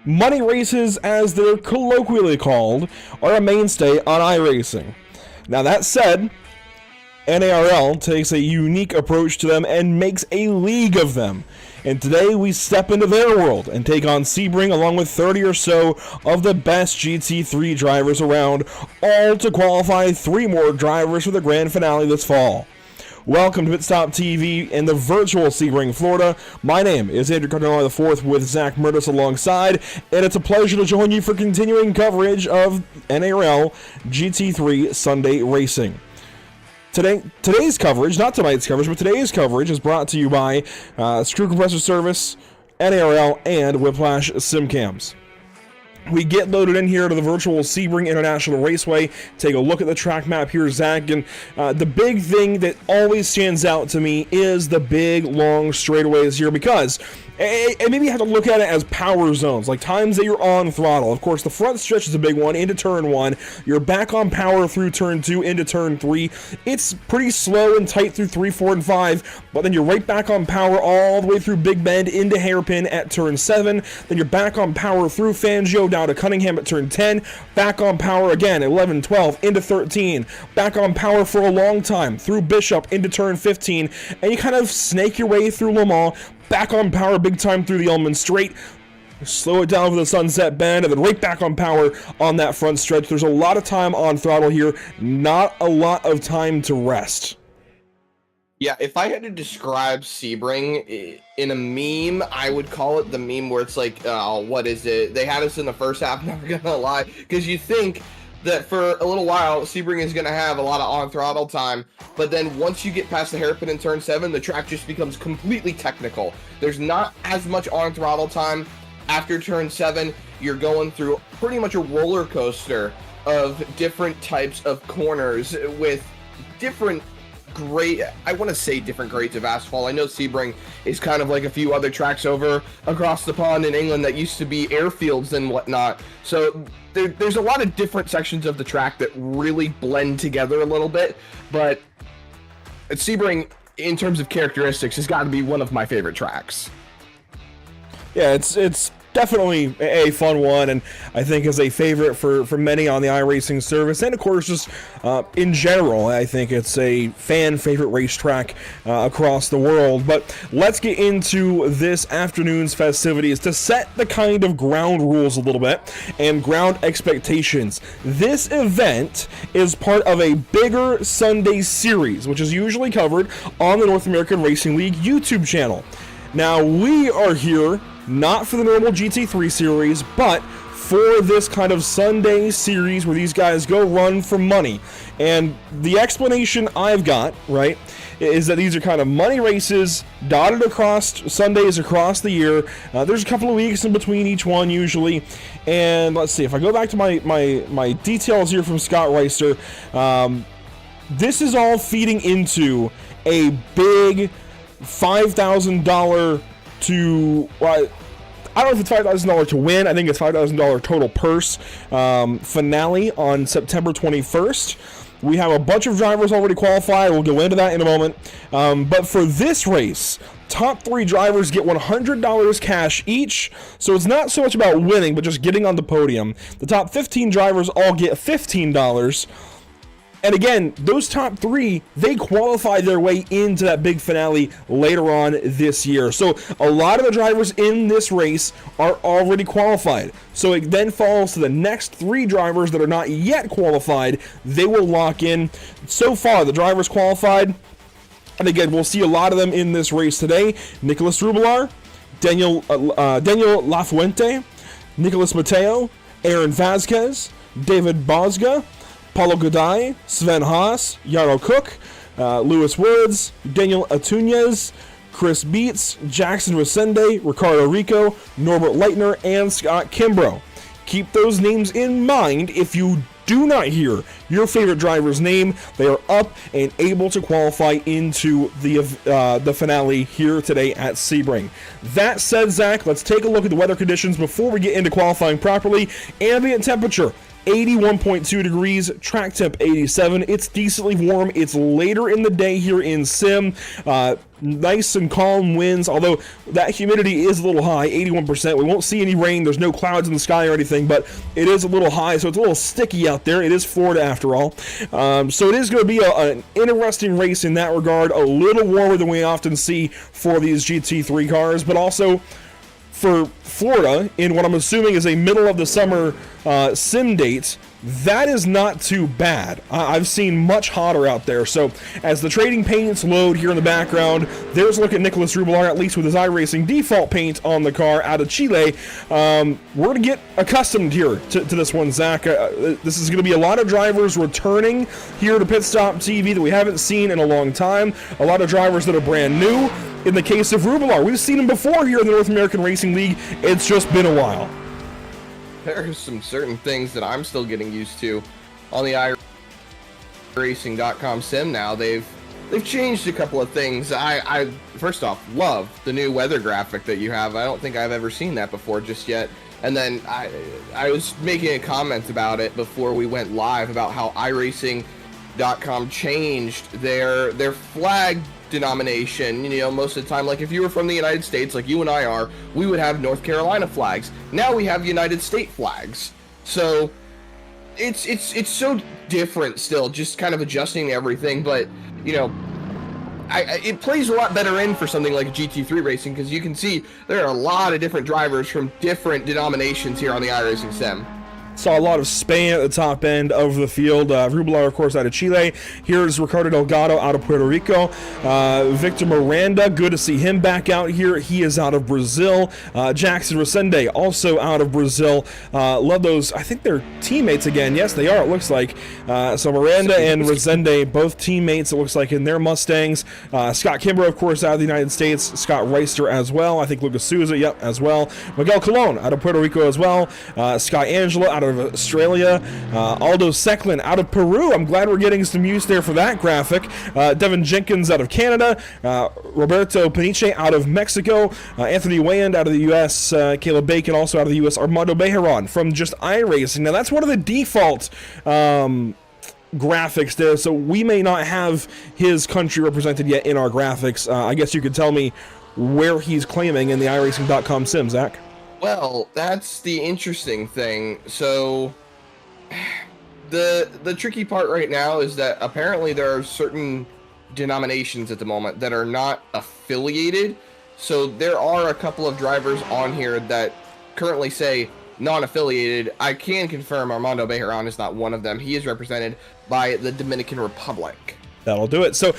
Money races, as they're colloquially called, are a mainstay on iRacing. Now that said, NARL takes a unique approach to them and makes a league of them. And today we step into their world and take on Sebring along with 30 or so of the best GT3 drivers around, all to qualify 3 more drivers for the grand finale this fall. Welcome to Pitstop TV in the virtual Sebring, Florida. My name is Andrew Cardinale IV with Zach Murtis alongside, and it's a pleasure to join you for continuing coverage of NARL GT3 Sunday Racing. Today's coverage, not tonight's coverage, but today's coverage is brought to you by Screw Compressor Service, NARL, and Whiplash Simcams. We get loaded in here to the virtual Sebring International Raceway, take a look at the track map here, Zach, and the big thing that always stands out to me is the big, long straightaways here, because and maybe you have to look at it as power zones, like times that you're on throttle. Of course, the front stretch is a big one, into turn 1. You're back on power through turn 2, into turn 3. It's pretty slow and tight through 3, 4, and 5, but then you're right back on power all the way through Big Bend into Hairpin at turn 7. Then you're back on power through Fangio down to Cunningham at turn 10. Back on power again, 11, 12, into 13. Back on power for a long time through Bishop into turn 15. And you kind of snake your way through Le Mans. Back on power big time through the Ullman Straight, slow it down for the Sunset Bend, and then right back on power on that front stretch. There's a lot of time on throttle here, not a lot of time to rest. Yeah, if I had to describe Sebring in a meme, I would call it the meme where it's like, oh, what is it? They had us in the first half, not gonna lie, because you think that for a little while, Sebring is going to have a lot of on-throttle time, but then once you get past the hairpin in turn 7, the track just becomes completely technical. There's not as much on-throttle time. After turn 7, you're going through pretty much a roller coaster of different types of corners with different I want to say different grades of asphalt. I know Sebring is kind of like a few other tracks over across the pond in England that used to be airfields and whatnot. So there's a lot of different sections of the track that really blend together a little bit. But Sebring, in terms of characteristics, has got to be one of my favorite tracks. Yeah, it's definitely a fun one, and I think is a favorite for many on the iRacing service, and of course just in general. I think it's a fan favorite racetrack across the world. But let's get into this afternoon's festivities to set the kind of ground rules a little bit and ground expectations. This event is part of a bigger Sunday series, which is usually covered on the North American Racing League YouTube channel. Now, we are here not for the normal GT3 series, but for this kind of Sunday series where these guys go run for money. And the explanation I've got, right, is that these are kind of money races dotted across Sundays across the year. There's a couple of weeks in between each one usually. And let's see, if I go back to my details here from Scott Reister, this is all feeding into a big $5,000 to, well, I don't know if it's $5,000 to win. I think it's $5,000 total purse finale on September 21st. We have a bunch of drivers already qualified. We'll go into that in a moment. But for this race, top 3 drivers get $100 cash each. So it's not so much about winning, but just getting on the podium. The top 15 drivers all get $15. And again, those top 3, they qualify their way into that big finale later on this year. So a lot of the drivers in this race are already qualified. So it then falls to the next 3 drivers that are not yet qualified. They will lock in. So far, the drivers qualified, and again, we'll see a lot of them in this race today. Nicholas Rubilar, Daniel Lafuente, Nicholas Mateo, Aaron Vasquez, David Bosga, Paulo Goday, Sven Haas, Yarrow Cook, Lewis Woods, Daniel Atunez, Chris Beats, Jackson Resende, Ricardo Rico, Norbert Leitner, and Scott Kimbrough. Keep those names in mind if you do not hear your favorite driver's name. They are up and able to qualify into the finale here today at Sebring. That said, Zach, let's take a look at the weather conditions before we get into qualifying properly. Ambient temperature, 81.2 degrees, track temp 87. It's decently warm. It's later in the day here in Sim. Nice and calm winds, although that humidity is a little high, 81%. We won't see any rain. There's no clouds in the sky or anything, but it is a little high, so it's a little sticky out there. It is Florida after all. So it is going to be an interesting race in that regard, a little warmer than we often see for these GT3 cars, but also for Florida, in what I'm assuming is a middle of the summer sim date, that is not too bad. I've seen much hotter out there. So as the trading paints load here in the background, there's a look at Nicholas Rubelar, at least with his iRacing default paint on the car out of Chile. We're going to get accustomed here to this one, Zach. This is going to be a lot of drivers returning here to Pit Stop TV that we haven't seen in a long time. A lot of drivers that are brand new. In the case of Rubelar, we've seen him before here in the North American Racing League. It's just been a while. There are some certain things that I'm still getting used to on the iRacing.com sim now. They've changed a couple of things. I first off love the new weather graphic that you have. I don't think I've ever seen that before just yet. And then I was making a comment about it before we went live about how iRacing.com changed their flag denomination. You know, most of the time, like if you were from the United States, like you and I are, we would have North Carolina flags. Now we have United States flags. So it's so different still, just kind of adjusting everything. But you know, it plays a lot better in for something like GT3 racing, because you can see there are a lot of different drivers from different denominations here on the iRacing sim. Saw a lot of Spain at the top end of the field. Rubelar, of course, out of Chile. Here's Ricardo Delgado out of Puerto Rico. Victor Miranda, good to see him back out here. He is out of Brazil. Jackson Resende, also out of Brazil. Love those. I think they're teammates again. Yes, they are, it looks like. So Miranda and Resende, both teammates, it looks like, in their Mustangs. Scott Kimbrough, of course, out of the United States. Scott Reister as well. I think Lucas Souza, yep, as well. Miguel Colon out of Puerto Rico as well. Scott Angela out of Australia. Aldo Secklin out of Peru. I'm glad we're getting some use there for that graphic. Devin Jenkins out of Canada. Roberto Peniche out of Mexico. Anthony Wayand out of the U.S. Caleb Bacon also out of the U.S. Armando Bejeron from just iRacing. Now that's one of the default graphics there, so we may not have his country represented yet in our graphics. I guess you could tell me where he's claiming in the iRacing.com sim, Zach. Well, that's the interesting thing. So the tricky part right now is that apparently there are certain denominations at the moment that are not affiliated. So there are a couple of drivers on here that currently say non-affiliated. I can confirm Armando Bejeron is not one of them. He is represented by the Dominican Republic. That'll do it. So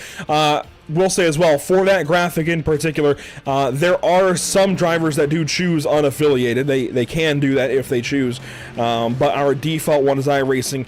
we'll say as well, for that graphic in particular, there are some drivers that do choose unaffiliated. They can do that if they choose, but our default one is iRacing.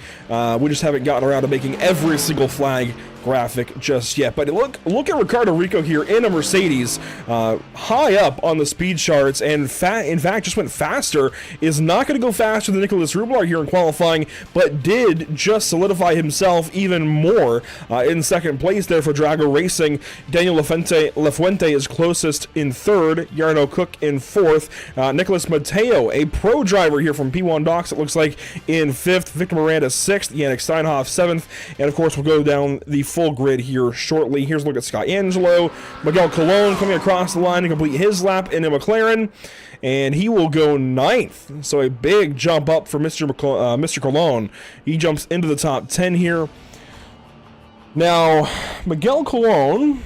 We just haven't gotten around to making every single flag graphic just yet. But look at Ricardo Rico here in a Mercedes, high up on the speed charts, and in fact just went faster. Is not going to go faster than Nicholas Rubelar here in qualifying, but did just solidify himself even more in second place there for Drago Racing. Daniel Lafuente is closest in third, Yarno Cook in fourth, Nicholas Mateo, a pro driver here from P1 Docks, it looks like, in fifth, Victor Miranda sixth, Yannick Steinhoff seventh, and of course we'll go down the full grid here shortly. Here's a look at Scott Angelo. Miguel Colon coming across the line to complete his lap in a McLaren, and he will go ninth. So a big jump up for Mr. Colon. He jumps into the top 10 here. Now, Miguel Colon,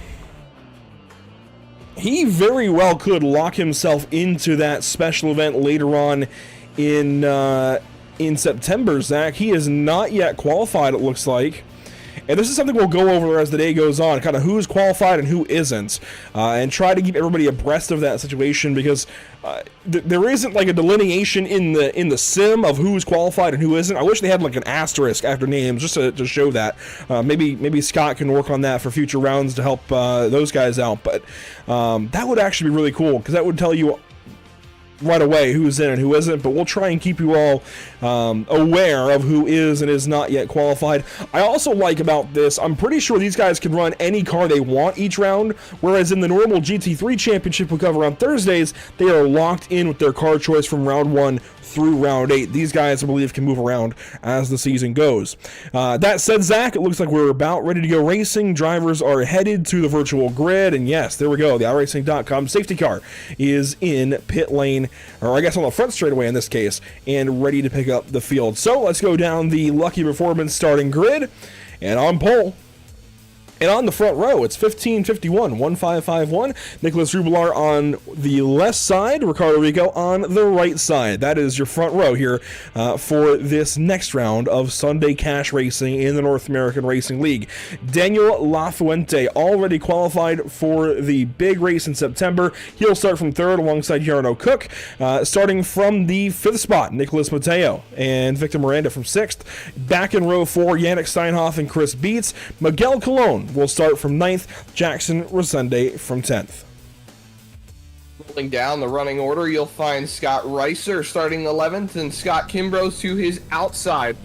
he very well could lock himself into that special event later on in September, Zach. He is not yet qualified, it looks like. And this is something we'll go over as the day goes on, kind of who's qualified and who isn't, and try to keep everybody abreast of that situation, because there isn't like a delineation in the sim of who's qualified and who isn't. I wish they had like an asterisk after names just to show that. Maybe Scott can work on that for future rounds to help those guys out. But that would actually be really cool, because that would tell you right away who's in and who isn't, but we'll try and keep you all aware of who is and is not yet qualified. I also like about this, I'm pretty sure these guys can run any car they want each round, whereas in the normal GT3 championship we cover on Thursdays, they are locked in with their car choice from round 1 through round 8. These guys, I believe, can move around as the season goes. That said, Zach, it looks like we're about ready to go racing. Drivers are headed to the virtual grid, and yes, there we go. The iRacing.com safety car is in pit lane, or I guess on the front straightaway in this case, and ready to pick up the field. So let's go down the Lucky Performance starting grid, and on pole. And on the front row, it's 1551, 1551. Nicholas Rubelar on the left side, Ricardo Rico on the right side. That is your front row here for this next round of Sunday Cash Racing in the North American Racing League. Daniel Lafuente already qualified for the big race in September. He'll start from third alongside Yarno Cook. Starting from the fifth spot, Nicholas Mateo and Victor Miranda from sixth. Back in row 4, Yannick Steinhoff and Chris Beats. Miguel Colon will start from 9th, Jackson Rosende from 10th. Rolling down the running order, you'll find Scott Reiser starting 11th and Scott Kimbrough to his outside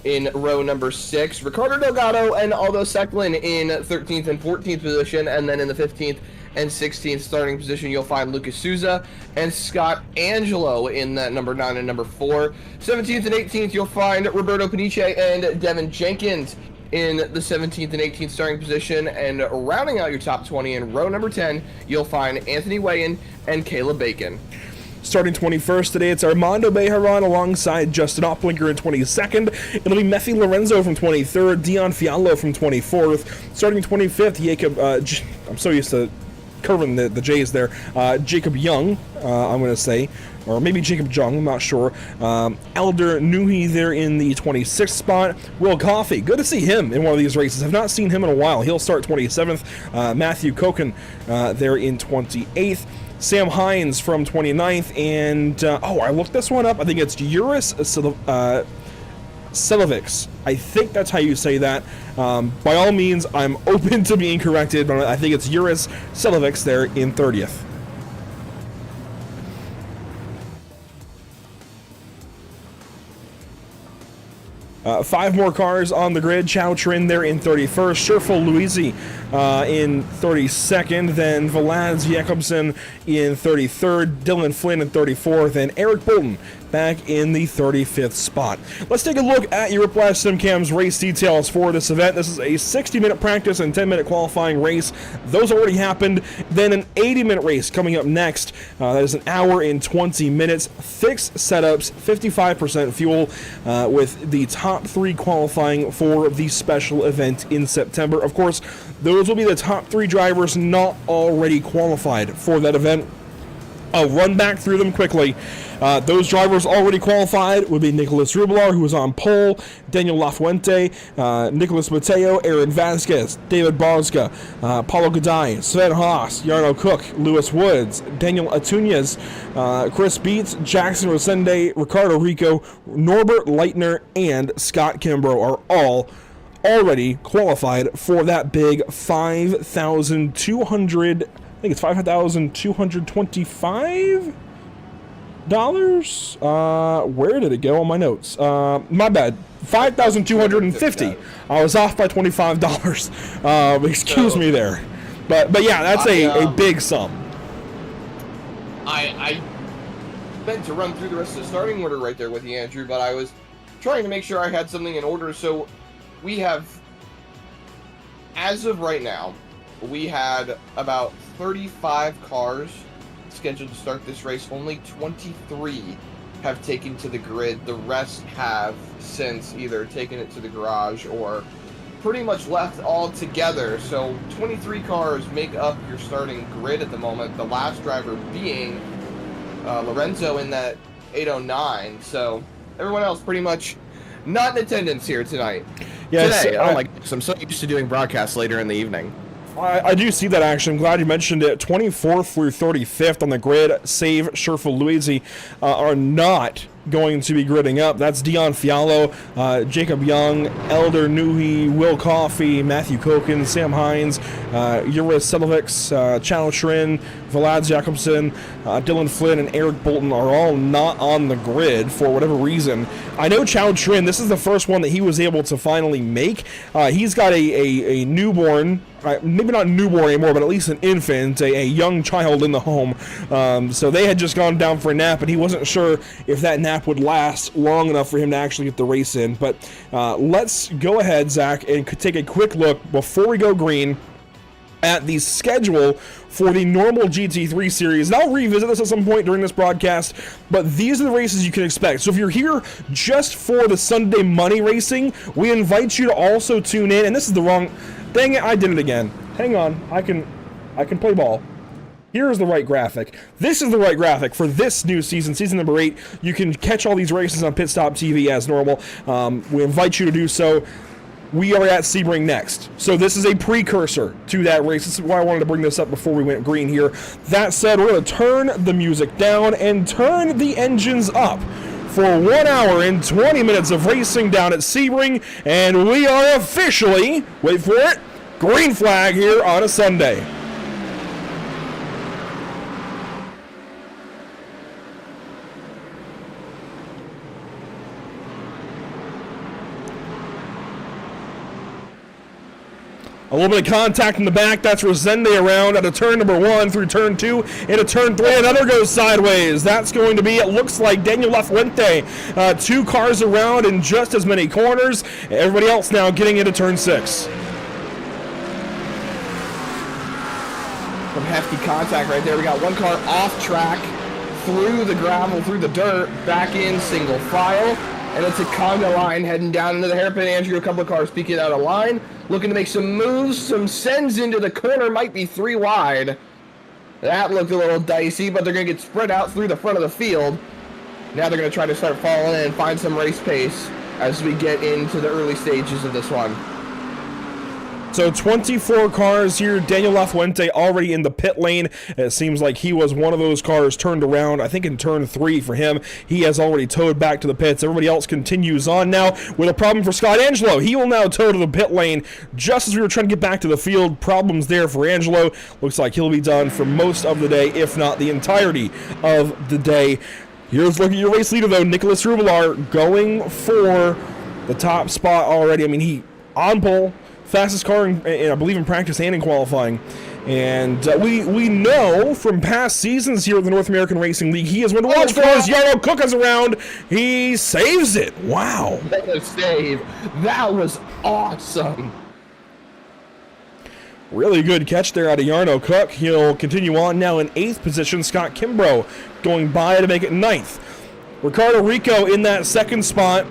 in row number 6. Ricardo Delgado and Aldo Secklin in 13th and 14th position, and then in the 15th and 16th starting position, you'll find Lucas Souza and Scott Angelo in that number 9 and number 4. 17th and 18th, you'll find Roberto Paniche and Devin Jenkins in the 17th and 18th starting position, and rounding out your top 20 in row number 10, you'll find Anthony Wayan and Caleb Bacon. Starting 21st today, it's Armando Bejaran alongside Justin Opplinker in 22nd. It'll be Meffy Lorenzo from 23rd, Dion Fiallo from 24th. Starting 25th, Jacob, I'm so used to curving the J's there, Jacob Young, I'm going to say, or maybe Jacob Jung, I'm not sure. Elder Nuhi there in the 26th spot. Will Coffey, good to see him in one of these races. I've not seen him in a while. He'll start 27th. Matthew Koken there in 28th. Sam Hines from 29th. And, I looked this one up. I think it's Juris Selovics. I think that's how you say that. By all means, I'm open to being corrected, but I think it's Juris Selovics there in 30th. Five more cars on the grid. Chow Trin there in 31st. Sherful Luisi in 32nd. Then Vlad Jakobsen in 33rd. Dylan Flynn in 34th. And Eric Bolton back in the 35th spot. Let's take a look at your Whiplash SimCam's race details for this event. This is a 60-minute practice and 10-minute qualifying race. Those already happened. Then an 80-minute race coming up next. That is an hour and 20 minutes. Fixed setups, 55% fuel, with the top 3 qualifying for the special event in September. Of course, those will be the top 3 drivers not already qualified for that event. I'll run back through them quickly. Those drivers already qualified would be Nicholas Rubelar, who was on pole, Daniel Lafuente, Nicholas Mateo, Aaron Vasquez, David Bosca, Paulo Gadai, Sven Haas, Yarno Cook, Lewis Woods, Daniel Atunez, Chris Beats, Jackson Rosende, Ricardo Rico, Norbert Leitner, and Scott Kimbrough are all already qualified for that big 5,200. I think it's $5,225. Where did it go on my notes? My bad. $5,250. I was off by $25. Excuse me there. But yeah, that's a big sum. I meant to run through the rest of the starting order right there with you, Andrew, but I was trying to make sure I had something in order. So we have, as of right now, we had about 35 cars scheduled to start this race. Only 23 have taken to the grid. The rest have since either taken it to the garage or pretty much left altogether. So 23 cars make up your starting grid at the moment. The last driver being Lorenzo in that 809. So everyone else pretty much not in attendance here tonight. Yes, today. I'm so used to doing broadcasts later in the evening. I do see that, actually. I'm glad you mentioned it. 24th through 35th on the grid, save Sherful Luisi, are not going to be gridding up. That's Dion Fialo, Jacob Young, Elder Newhy, Will Coffey, Matthew Koken, Sam Hines, Yura Selovics, Chano Schrin, Vlad Jakobsen, Dylan Flynn, and Eric Bolton are all not on the grid for whatever reason. I know Chano Schrin, this is the first one that he was able to finally make. He's got a newborn, maybe not newborn anymore, but at least an infant, a young child in the home. So they had just gone down for a nap, and he wasn't sure if that nap would last long enough for him to actually get the race in. But let's go ahead, Zach, and take a quick look before we go green at the schedule for the normal GT3 series. And I'll revisit this at some point during this broadcast, but these are the races you can expect. So if you're here just for the Sunday money racing, we invite you to also tune in. And this is the wrong... Dang it, I did it again. Hang on, I can play ball. Here's the right graphic. This is the right graphic for this new season, season number 8. You can catch all these races on Pit Stop TV as normal. We invite you to do so. We are at Sebring next. So this is a precursor to that race. This is why I wanted to bring this up before we went green here. That said, we're going to turn the music down and turn the engines up for 1 hour and 20 minutes of racing down at Sebring, and we are officially, wait for it, green flag here on a Sunday. A little bit of contact in the back. That's Resende around out of turn number 1 through turn 2 into turn 3. Another goes sideways. That's going to be, it looks like, Daniel Lafuente. 2 cars around in just as many corners. Everybody else now getting into turn 6. Some hefty contact right there. We got one car off track, through the gravel, through the dirt, back in single file. And it's a conga line heading down into the hairpin. Andrew, a couple of cars peeking out of line, looking to make some moves. Some sends into the corner, might be 3 wide. That looked a little dicey, but they're going to get spread out through the front of the field. Now they're going to try to start falling in and find some race pace as we get into the early stages of this one. So 24 cars here. Daniel Lafuente already in the pit lane. It seems like he was one of those cars turned around, I think in turn 3 for him. He has already towed back to the pits. Everybody else continues on now with a problem for Scott Angelo. He will now tow to the pit lane just as we were trying to get back to the field. Problems there for Angelo. Looks like he'll be done for most of the day, if not the entirety of the day. Here's looking at your race leader, though, Nicholas Rubelar, going for the top spot already. I mean, he on pole. Fastest car, in, I believe, in practice and in qualifying. And we know from past seasons here at the North American Racing League, he is one to watch for as Yarno Cook is around. He saves it. Wow. That was save. That was awesome. Really good catch there out of Yarno Cook. He'll continue on now in 8th position. Scott Kimbrough going by to make it 9th. Ricardo Rico in that 2nd spot.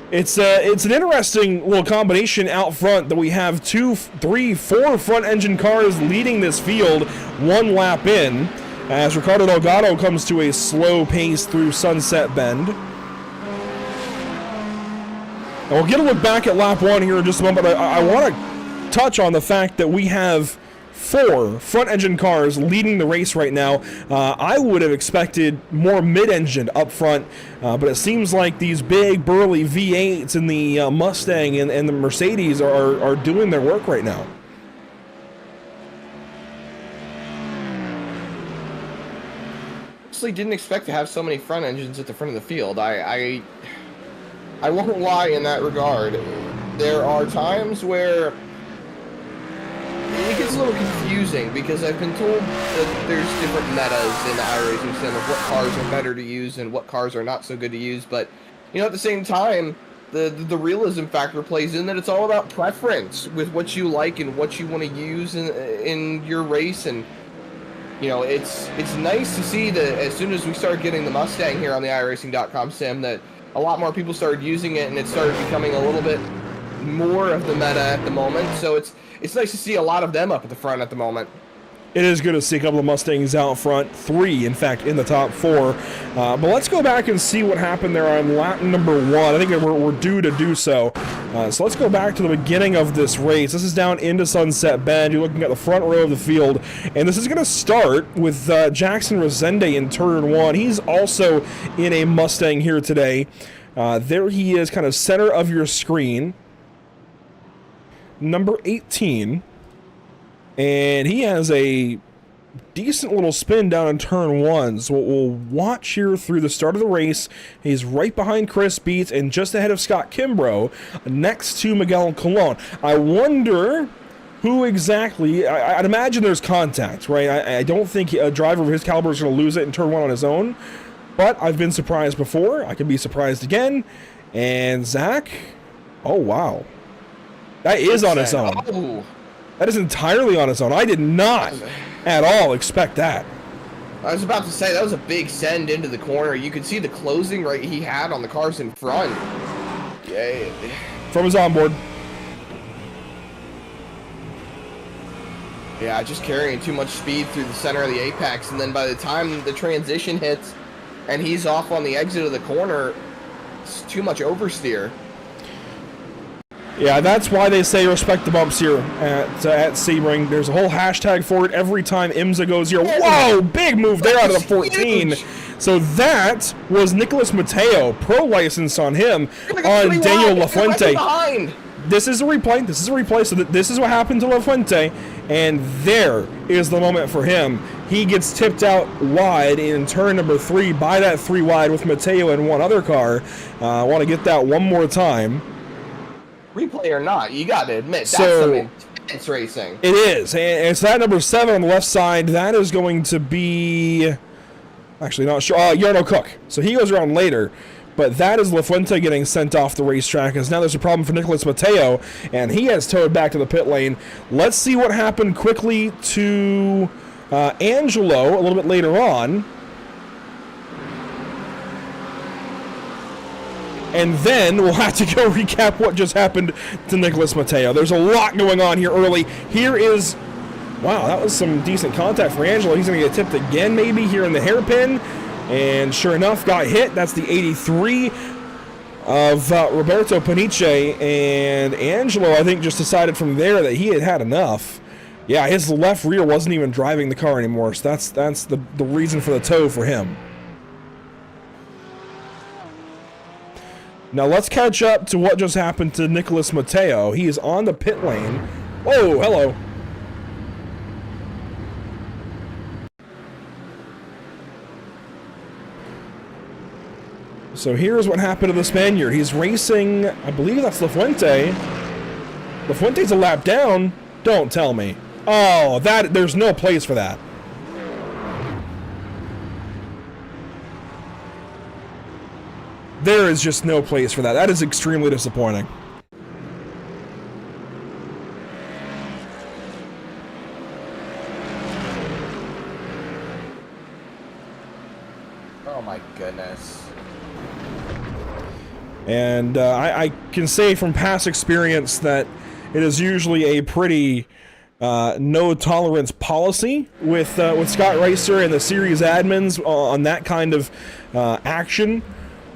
It's an interesting little combination out front that we have 2, 3, 4 front engine cars leading this field 1 lap in as Ricardo Delgado comes to a slow pace through Sunset Bend. And we'll get a look back at lap 1 here in just a moment, but I want to touch on the fact that we have 4 front engine cars leading the race right now. I would have expected more mid-engine up front, but it seems like these big burly V8s in the Mustang and the Mercedes are doing their work right now. Honestly, didn't expect to have so many front engines at the front of the field. I won't lie in that regard. There are times where it gets a little confusing because I've been told that there's different metas in the iRacing sim of what cars are better to use and what cars are not so good to use. But, you know, at the same time, the realism factor plays in that it's all about preference with what you like and what you want to use in your race. And, you know, it's nice to see that as soon as we started getting the Mustang here on the iRacing.com sim, that a lot more people started using it and it started becoming a little bit more of the meta at the moment. So it's nice to see a lot of them up at the front at the moment. It is good to see a couple of Mustangs out front. 3, in fact, in the top 4. But let's go back and see what happened there on lap number 1. I think we're due to do so. So let's go back to the beginning of this race. This is down into Sunset Bend. You're looking at the front row of the field. And this is going to start with Jackson Resende in turn 1. He's also in a Mustang here today. There he is, kind of center of your screen. Number 18. And he has a decent little spin down in turn 1. So we'll watch here through the start of the race. He's right behind Chris Beats and just ahead of Scott Kimbrough, next to Miguel Colon. I wonder who exactly... I'd imagine there's contact, right? I don't think a driver of his caliber is going to lose it in turn 1 on his own. But I've been surprised before. I can be surprised again. And Zach... Oh, wow. That is on his own. Oh. That is entirely on its own. I did not at all expect that. I was about to say, that was a big send into the corner. You could see the closing right he had on the cars in front. Yeah. From his onboard. Yeah, just carrying too much speed through the center of the apex, and then by the time the transition hits and he's off on the exit of the corner, it's too much oversteer. Yeah, that's why they say respect the bumps here at Sebring. There's a whole hashtag for it every time IMSA goes here. Whoa, big move there out of the 14. So that was Nicholas Mateo, pro license on him, on Daniel Lafuente. This is a replay. So this is what happened to Lafuente, and there is the moment for him. He gets tipped out wide in turn number 3 by that 3 wide with Mateo and one other car. I want to get that one more time. Replay or not, you got to admit, that's some intense racing. It is, and so that number 7 on the left side, that is going to be, actually not sure, Yarno Cook. So he goes around later, but that is Lafuente getting sent off the racetrack, as now there's a problem for Nicholas Mateo, and he has towed back to the pit lane. Let's see what happened quickly to Angelo a little bit later on. And then we'll have to go recap what just happened to Nicholas Mateo. There's a lot going on here early. Here is... Wow, that was some decent contact for Angelo. He's going to get tipped again maybe here in the hairpin. And sure enough, got hit. That's the 83 of Roberto Paniche. And Angelo, I think, just decided from there that he had had enough. Yeah, his left rear wasn't even driving the car anymore. So that's the reason for the tow for him. Now let's catch up to what just happened to Nicholas Mateo. He is on the pit lane. Whoa, hello. So here's what happened to the Spaniard. He's racing, I believe that's Lafuente. Lafuente's a lap down. Don't tell me. Oh, there's no place for that. There is just no place for that. That is extremely disappointing. Oh my goodness. And I can say from past experience that it is usually a pretty no tolerance policy with Scott Reister and the series admins on that kind of action.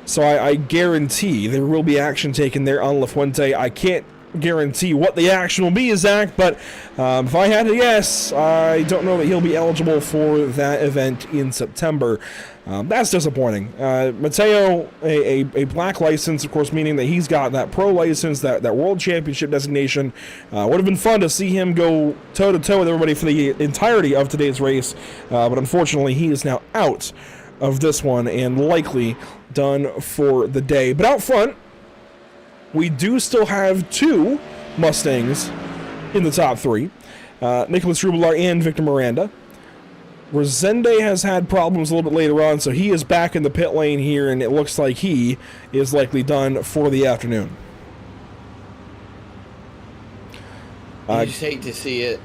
So I guarantee there will be action taken there on Lafuente. I can't guarantee what the action will be, Zach, but if I had to guess, I don't know that he'll be eligible for that event in September. That's disappointing. Mateo, a black license, of course, meaning that he's got that pro license, that world championship designation. Would have been fun to see him go toe-to-toe with everybody for the entirety of today's race, but unfortunately he is now out of this one and likely done for the day. But out front, we do still have 2 Mustangs in the top 3. Nicholas Rubilar and Victor Miranda. Resende has had problems a little bit later on, so he is back in the pit lane here, and it looks like he is likely done for the afternoon. You just hate to see it.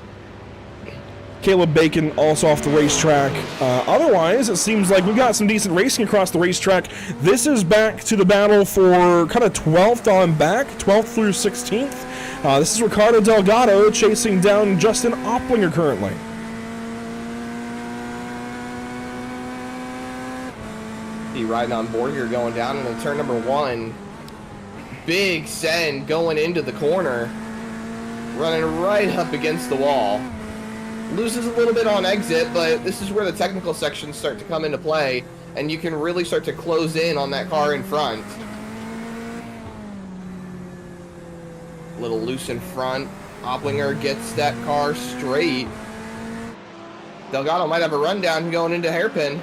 Caleb Bacon also off the racetrack. Otherwise, it seems like we've got some decent racing across the racetrack. This is back to the battle for kind of 12th on back, 12th through 16th. This is Ricardo Delgado chasing down Justin Opplinger currently. He riding on board here, going down into turn number 1. Big send going into the corner, running right up against the wall. Loses a little bit on exit, but this is where the technical sections start to come into play, and you can really start to close in on that car in front. A little loose in front. Opplinger gets that car straight. Delgado might have a rundown going into hairpin.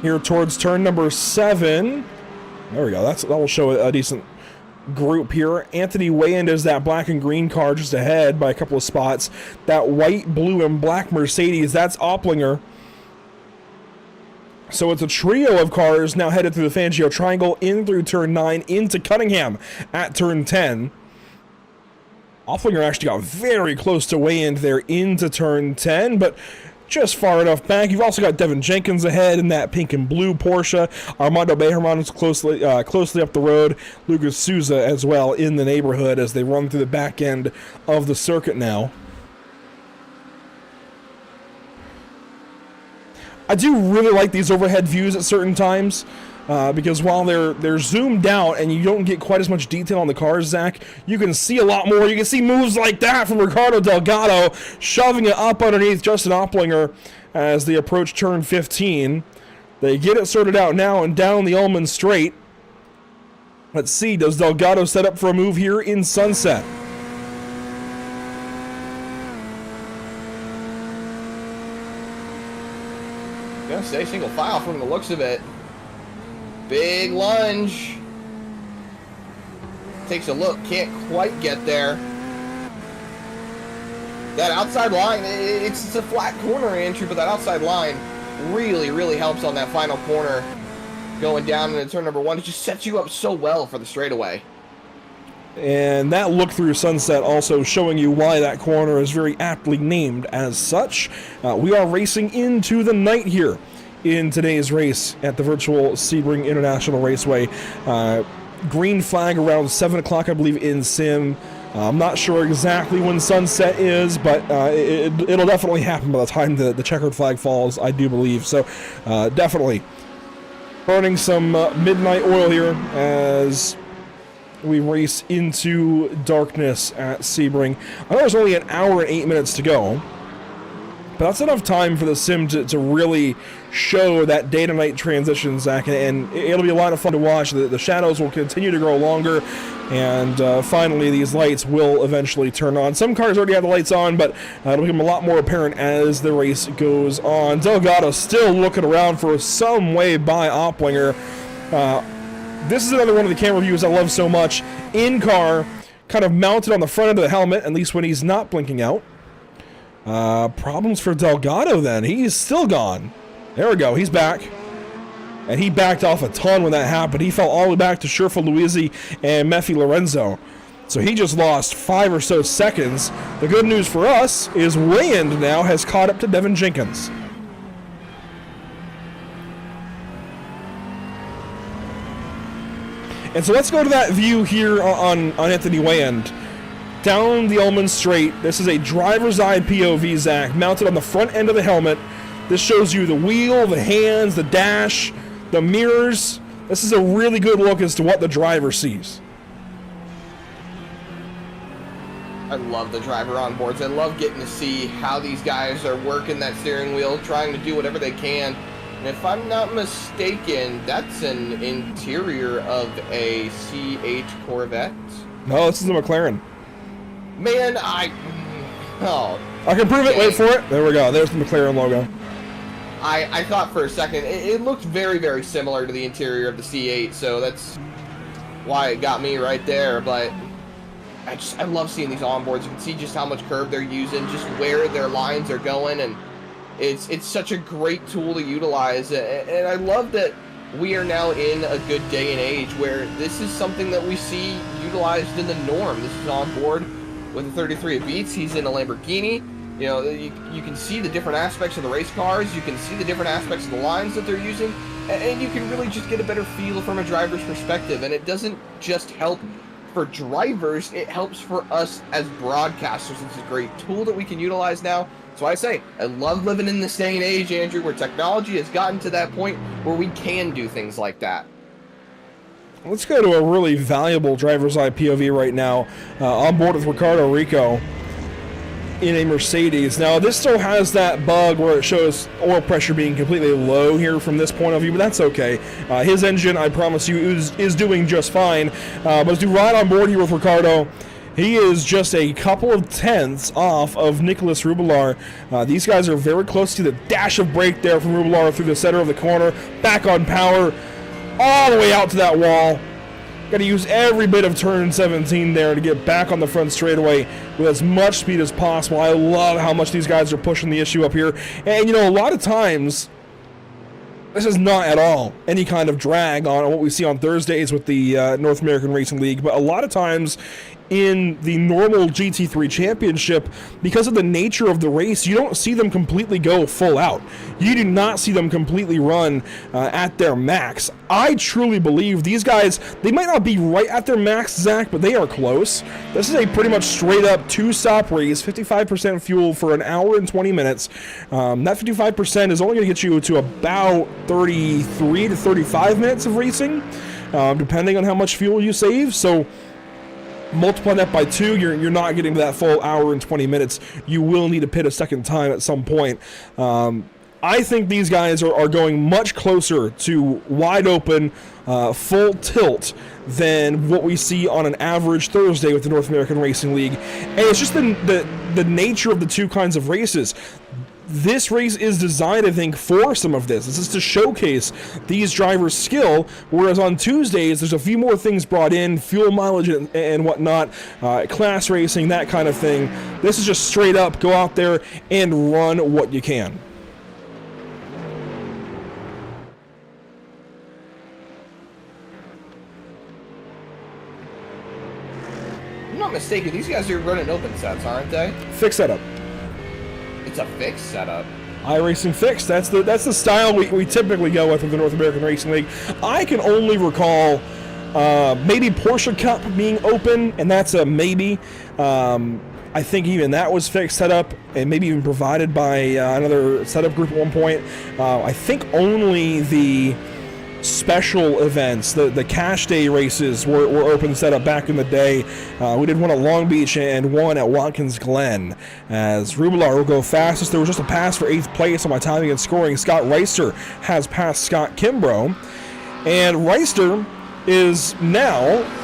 Here towards turn number 7. There we go. That will show a decent group here. Anthony Wayand is that black and green car just ahead by a couple of spots. That white, blue, and black Mercedes, that's Opplinger. So it's a trio of cars now headed through the Fangio Triangle in through turn 9 into Cunningham at turn 10. Opplinger actually got very close to Wayand there into turn 10, but just far enough back. You've also got Devin Jenkins ahead in that pink and blue Porsche. Armando Bejerman is closely up the road. Lucas Souza as well in the neighborhood as they run through the back end of the circuit now. I do really like these overhead views at certain times. Because while they're zoomed out and you don't get quite as much detail on the cars, Zach, you can see a lot more. You can see moves like that from Ricardo Delgado, shoving it up underneath Justin Opplinger as they approach turn 15. They get it sorted out now and down the Ullman straight. Let's see, does Delgado set up for a move here in Sunset? Gonna stay single file from the looks of it. Big lunge. Takes a look, can't quite get there. That outside line, it's a flat corner entry, but that outside line really helps on that final corner. Going down into turn number 1, it just sets you up so well for the straightaway. And that look through Sunset also showing you why that corner is very aptly named as such. We are racing into the night here in today's race at the virtual Sebring International Raceway. Green flag around 7 o'clock, I believe, in sim. I'm not sure exactly when sunset is, but it'll definitely happen by the time the checkered flag falls, I do believe. So definitely burning some midnight oil here as we race into darkness at Sebring. I know there's only an hour and 8 minutes to go, but that's enough time for the sim to really show that day to night transition, Zach, and it'll be a lot of fun to watch. The shadows will continue to grow longer, and finally these lights will eventually turn on. Some cars already have the lights on, but it'll become a lot more apparent as the race goes on. Delgado still looking around for some way by Opplinger. This is another one of the camera views I love so much. In car, kind of mounted on the front end of the helmet, at least when he's not blinking out. Problems for Delgado then. He's still gone. There we go, he's back. And he backed off a ton when that happened. He fell all the way back to Sherfa Luizzi and Meffy Lorenzo. So he just lost 5 or so seconds. The good news for us is Wayand now has caught up to Devin Jenkins. And so let's go to that view here on Anthony Wayand. Down the Ullman straight. This is a driver's eye POV, Zach, mounted on the front end of the helmet. This shows you the wheel, the hands, the dash, the mirrors. This is a really good look as to what the driver sees. I love the driver on boards. I love getting to see how these guys are working that steering wheel, trying to do whatever they can. And if I'm not mistaken, that's an interior of a CH Corvette. No, this is a McLaren. Man, I can prove it. Wait for it. There we go. There's the McLaren logo. I thought for a second it looked very similar to the interior of the C8, so that's why it got me right there. But I love seeing these onboards. You can see just how much curve they're using, just where their lines are going, and it's such a great tool to utilize. And I love that we are now in a good day and age where this is something that we see utilized in the norm. This is on board with the 33 at Beats. He's in a Lamborghini. You know, you can see the different aspects of the race cars. You can see the different aspects of the lines that they're using. And you can really just get a better feel from a driver's perspective. And it doesn't just help for drivers, it helps for us as broadcasters. It's a great tool that we can utilize now. So I say, I love living in this day and age, Andrew, where technology has gotten to that point where we can do things like that. Let's go to a really valuable driver's eye POV right now. On board with Ricardo Rico in a Mercedes. Now, this still has that bug where it shows oil pressure being completely low here from this point of view, but that's okay. His engine, I promise you, is doing just fine. But as we ride on board here with Ricardo, he is just a couple of tenths off of Nicholas Rubilar. These guys are very close to the dash of brake there from Rubilar through the center of the corner, back on power, all the way out to that wall. Got to use every bit of turn 17 there to get back on the front straightaway with as much speed as possible. I love how much these guys are pushing the issue up here. And, you know, a lot of times, this is not at all any kind of drag on what we see on Thursdays with the North American Racing League, but a lot of times in the normal GT3 championship, because of the nature of the race, you don't see them completely go full out. You do not see them completely run at their max. I truly believe these guys, they might not be right at their max, Zach, but they are close. This is a pretty much straight up two-stop race, 55% fuel for an hour and 20 minutes. That 55% is only going to get you to about 33 to 35 minutes of racing, depending on how much fuel you save. So multiply that by 2, you're not getting to that full hour and 20 minutes. You will need to pit a second time at some point. I think these guys are going much closer to wide open, full tilt than what we see on an average Thursday with the North American Racing League. And it's just the nature of the two kinds of races. This race is designed, I think, for some of this. This is to showcase these drivers' skill, whereas on Tuesdays, there's a few more things brought in, fuel mileage and whatnot, class racing, that kind of thing. This is just straight up, go out there and run what you can. I'm not mistaken, these guys are running open sets, aren't they? Fixed setup. It's a fixed setup. iRacing fixed. That's the style we typically go with the North American Racing League. I can only recall maybe Porsche Cup being open, and that's a maybe. I think even that was fixed setup, and maybe even provided by another setup group at one point. I think only the special events, the cash day races were open setup back in the day. We did one at Long Beach and one at Watkins Glen. As Rubilar will go fastest, there was just a pass for 8th place on my timing and scoring. Scott Reister has passed Scott Kimbrough, and Reister is now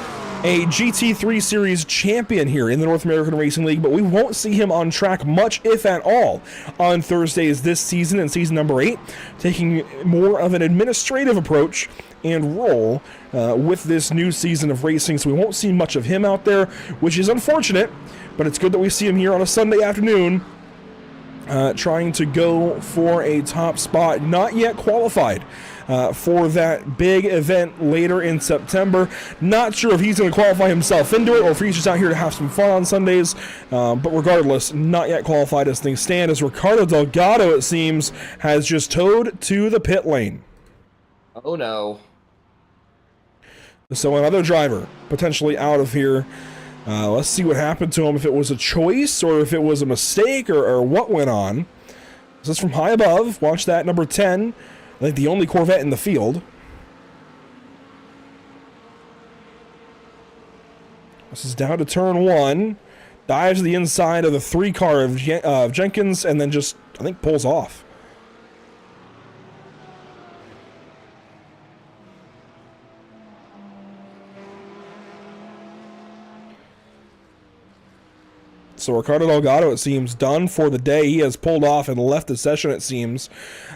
a GT3 Series champion here in the North American Racing League, but we won't see him on track much, if at all, on Thursdays this season in season number 8, taking more of an administrative approach and role with this new season of racing, so we won't see much of him out there, which is unfortunate, but it's good that we see him here on a Sunday afternoon trying to go for a top spot, not yet qualified for that big event later in September. Not sure if he's going to qualify himself into it or if he's just out here to have some fun on Sundays, but regardless, not yet qualified as things stand, as Ricardo Delgado, it seems, has just towed to the pit lane. Oh no. So another driver potentially out of here. Let's see what happened to him, if it was a choice or if it was a mistake or what went on. This is from high above. Watch that, number 10. I think the only Corvette in the field. This is down to turn 1. Dives to the inside of the 3 car of Jenkins and then just, I think, pulls off. So Ricardo Delgado, it seems, done for the day. He has pulled off and left the session, it seems.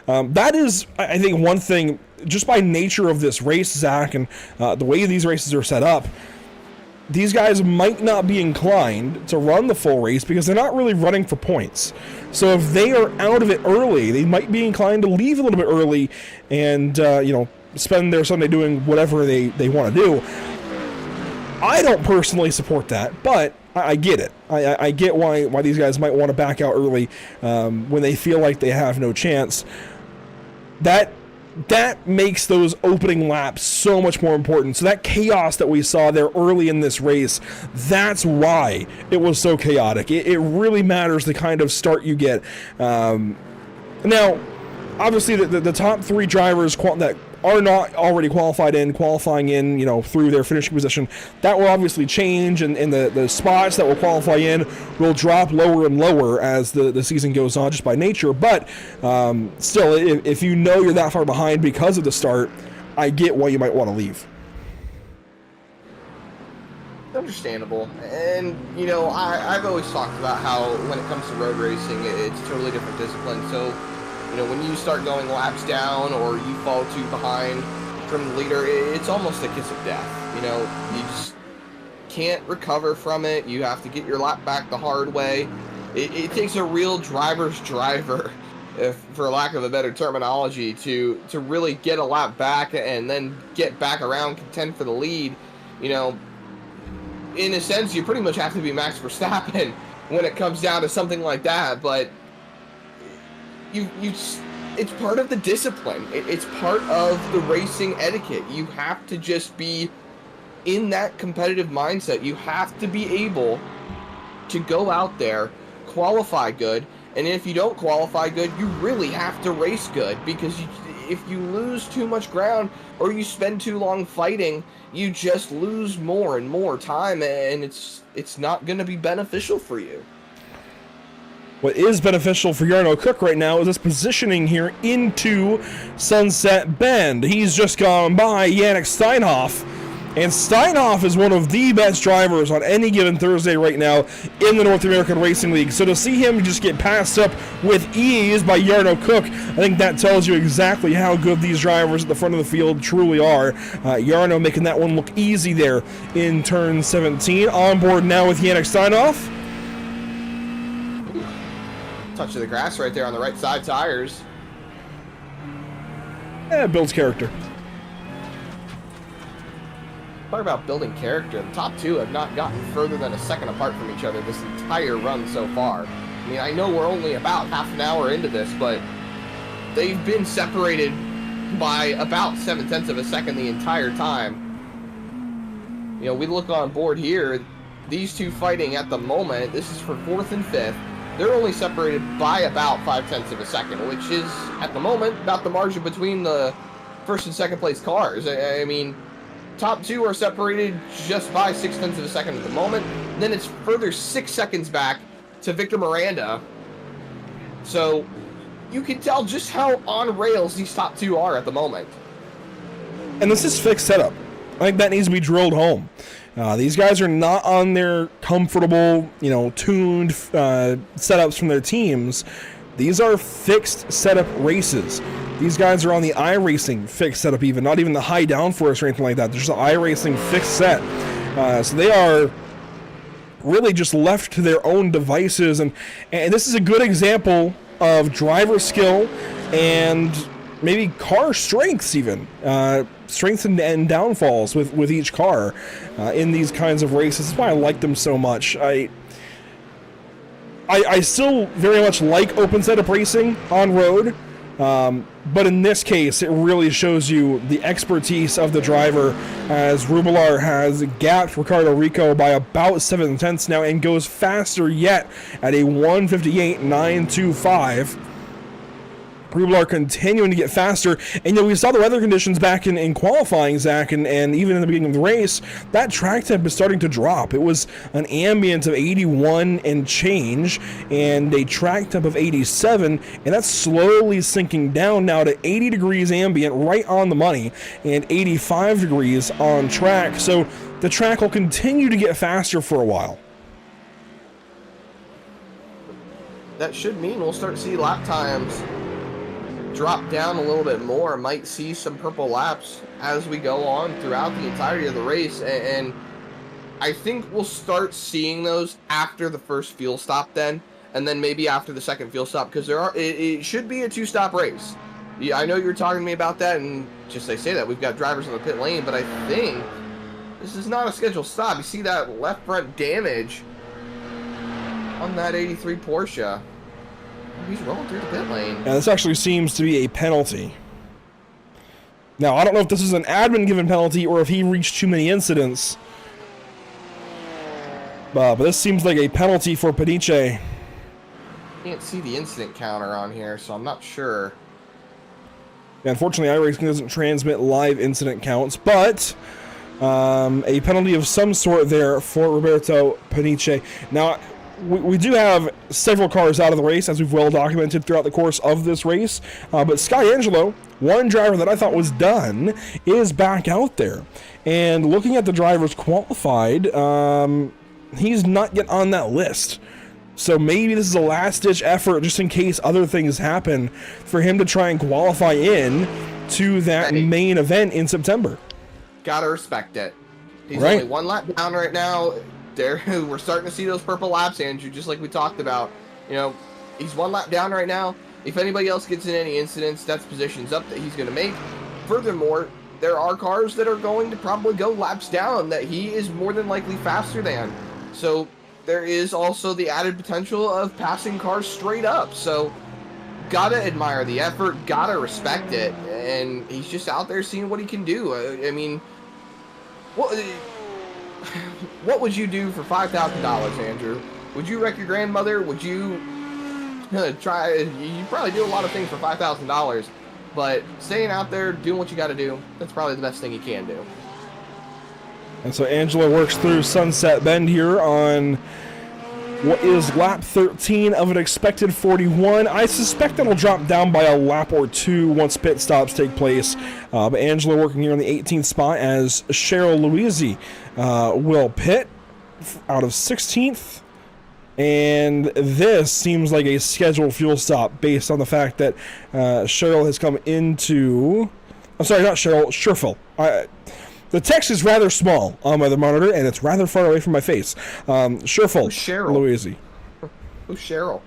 That is, I think, one thing, just by nature of this race, Zach, and the way these races are set up, these guys might not be inclined to run the full race because they're not really running for points. So if they are out of it early, they might be inclined to leave a little bit early and, spend their Sunday doing whatever they want to do. I don't personally support that, but I get it. I get why these guys might want to back out early when they feel like they have no chance. That that makes those opening laps so much more important. So that chaos that we saw there early in this race, that's why it was so chaotic. It really matters the kind of start you get. Now, obviously, the top 3 drivers that are not already qualifying in, you know, through their finishing position, that will obviously change, and the spots that will qualify in will drop lower and lower as the season goes on, just by nature. But still, if you know you're that far behind because of the start, I get why you might want to leave. Understandable. And, you know, I've always talked about how when it comes to road racing, it's a totally different discipline. So, you know, when you start going laps down or you fall too behind from the leader, it's almost a kiss of death. You know, you just can't recover from it. You have to get your lap back the hard way. It takes a real driver's driver, for lack of a better terminology, to really get a lap back and then get back around, contend for the lead. You know, in a sense, you pretty much have to be Max Verstappen when it comes down to something like that, but it's part of the discipline. It's part of the racing etiquette. You have to just be in that competitive mindset. You have to be able to go out there, qualify good, and if you don't qualify good, you really have to race good, because if you lose too much ground or you spend too long fighting, you just lose more and more time, and it's not going to be beneficial for you. What is beneficial for Jarno Cook right now is his positioning here into Sunset Bend. He's just gone by Yannick Steinhoff, and Steinhoff is one of the best drivers on any given Thursday right now in the North American Racing League. So to see him just get passed up with ease by Jarno Cook, I think that tells you exactly how good these drivers at the front of the field truly are. Jarno making that one look easy there in turn 17. On board now with Yannick Steinhoff. Touch of the grass right there on the right side tires. Builds character. Talk about building character. The top 2 have not gotten further than a second apart from each other this entire run so far. I mean, I know we're only about half an hour into this, but they've been separated by about 0.7 of a second the entire time. You know, we look on board here, these 2 fighting at the moment, this is for 4th and 5th. They're only separated by about 0.5 of a second, which is, at the moment, about the margin between the first and second place cars. I mean, top 2 are separated just by 0.6 of a second at the moment. And then it's further 6 seconds back to Victor Miranda. So you can tell just how on rails these top 2 are at the moment. And this is fixed setup. I think that needs to be drilled home. These guys are not on their comfortable, you know, tuned setups from their teams. These are fixed setup races. These guys are on the iRacing fixed setup, even not even the high downforce or anything like that. There's the iRacing fixed set. So they are really just left to their own devices, and this is a good example of driver skill and maybe car strengths, even strengths and downfalls with each car in these kinds of races. That's why I like them so much. I still very much like open setup racing on road, but in this case, it really shows you the expertise of the driver, as Rubilar has gapped Ricardo Rico by about 0.7 now and goes faster yet at a 1:58.925. Rubilar continuing to get faster, and you know, we saw the weather conditions back in qualifying, Zach, and even in the beginning of the race, that track temp is starting to drop. It was an ambient of 81 and change, and a track temp of 87, and that's slowly sinking down now to 80 degrees ambient, right on the money, and 85 degrees on track. So the track will continue to get faster for a while. That should mean we'll start to see lap times drop down a little bit more. Might see some purple laps as we go on throughout the entirety of the race, and I think we'll start seeing those after the first fuel stop then, and then maybe after the second fuel stop, because it should be a 2-stop race. Yeah, I know you're talking to me about that, and just I say that we've got drivers on the pit lane, but I think this is not a scheduled stop. You see that left front damage on that 83 Porsche. He's rolling through the pit lane. Yeah, this actually seems to be a penalty. Now, I don't know if this is an admin given penalty or if he reached too many incidents. But this seems like a penalty for Paniche. Can't see the incident counter on here, so I'm not sure. Yeah, unfortunately, iRacing doesn't transmit live incident counts, but a penalty of some sort there for Roberto Paniche. Now, we do have several cars out of the race, as we've well documented throughout the course of this race. But Sky Angelo, one driver that I thought was done, is back out there. And looking at the drivers qualified, he's not yet on that list. So maybe this is a last-ditch effort, just in case other things happen, for him to try and qualify in to that main event in September. Gotta respect it. He's right. only one lap down right now. We're starting to see those purple laps, Andrew, just like we talked about. You know, he's one lap down right now. If anybody else gets in any incidents, that's positions up that he's going to make. Furthermore, there are cars that are going to probably go laps down that he is more than likely faster than. So there is also the added potential of passing cars straight up. So gotta admire the effort, gotta respect it, and he's just out there seeing what he can do. I mean, what would you do for $5,000, Andrew? Would you wreck your grandmother? Would you try? You probably do a lot of things for $5,000, but staying out there, doing what you got to do, that's probably the best thing you can do. And so Angelo works through Sunset Bend here on what is lap 13 of an expected 41. I suspect it'll drop down by a lap or two once pit stops take place. But Angelo working here on the 18th spot as Cheryl Louisi will pit out of 16th. And this seems like a scheduled fuel stop based on the fact that Cheryl has come into... I'm sorry, not Cheryl, Sherfill. The text is rather small on my other monitor, and it's rather far away from my face. Sherfill, Louisi. Who's Cheryl?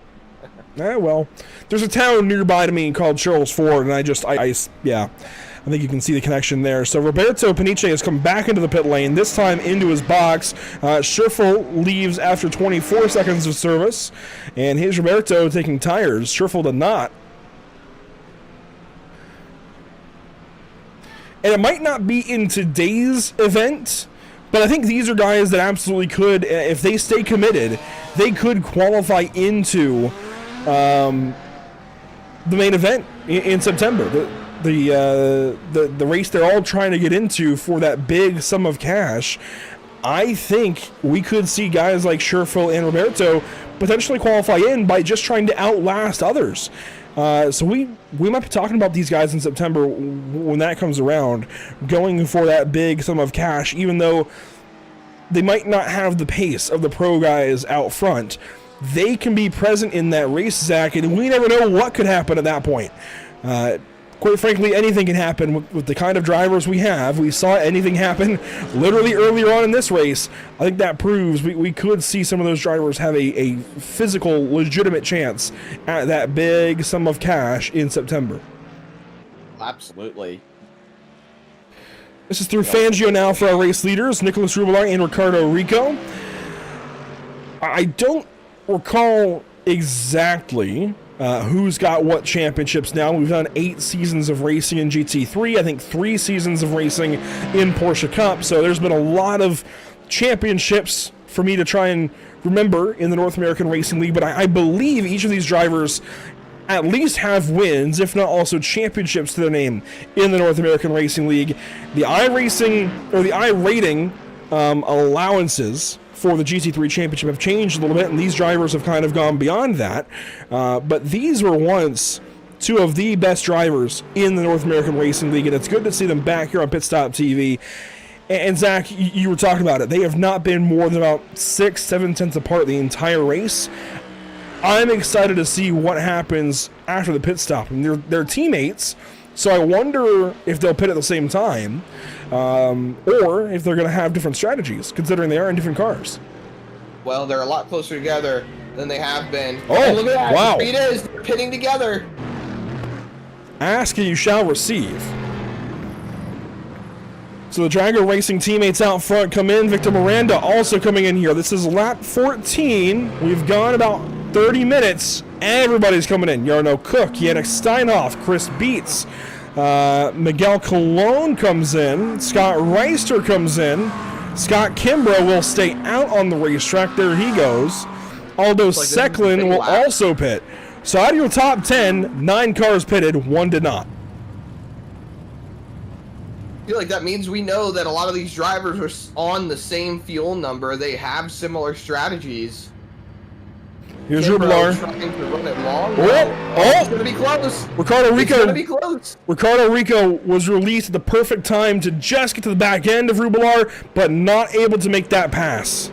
Well, there's a town nearby to me called Cheryl's Ford, and I think you can see the connection there. So Roberto Paniche has come back into the pit lane, this time into his box. Sherfill leaves after 24 seconds of service, and here's Roberto taking tires. Sherfill did not. And it might not be in today's event, but I think these are guys that absolutely could, if they stay committed, they could qualify into the main event in September. The race they're all trying to get into for that big sum of cash. I think we could see guys like Sherfill and Roberto potentially qualify in by just trying to outlast others. So we might be talking about these guys in September when that comes around, going for that big sum of cash, even though they might not have the pace of the pro guys out front. They can be present in that race, Zach, and we never know what could happen at that point. Quite frankly, anything can happen with the kind of drivers we have. We saw anything happen literally earlier on in this race. I think that proves we could see some of those drivers have a physical, legitimate chance at that big sum of cash in September. Absolutely. This is through Fangio now for our race leaders, Nicholas Rubelar and Ricardo Rico. I don't recall exactly who's got what championships now. We've done 8 seasons of racing in GT3, I think 3 seasons of racing in Porsche Cup, so there's been a lot of championships for me to try and remember in the North American Racing League, but I believe each of these drivers at least have wins, if not also championships to their name in the North American Racing League. The iRacing, or the iRating allowances for the GT3 Championship have changed a little bit, and these drivers have kind of gone beyond that. But these were once 2 of the best drivers in the North American Racing League, and it's good to see them back here on Pit Stop TV. And Zach, you were talking about it. They have not been more than about 6-7 tenths apart the entire race. I'm excited to see what happens after the pit stop. And they're teammates, so I wonder if they'll pit at the same time, or if they're going to have different strategies, considering they are in different cars. Well, they're a lot closer together than they have been. Oh, and look at that. Wow. It is. They're pitting together. Ask and you shall receive. So the Drago Racing teammates out front come in. Victor Miranda also coming in here. This is lap 14. We've gone about 30 minutes. Everybody's coming in. Yarno Cook, Yannick Steinhoff, Chris Beats, Miguel Colon comes in. Scott Reister comes in. Scott Kimbrough will stay out on the racetrack. There he goes. Aldo Secklin will also pit. So out of your top 10, 9 cars pitted, 1 did not. I feel like that means we know that a lot of these drivers are on the same fuel number. They have similar strategies. Here's Rublar. Trying to run it long. It's going to be close. Ricardo Rico. It's going to be close. Ricardo Rico was released at the perfect time to just get to the back end of Rublar, but not able to make that pass.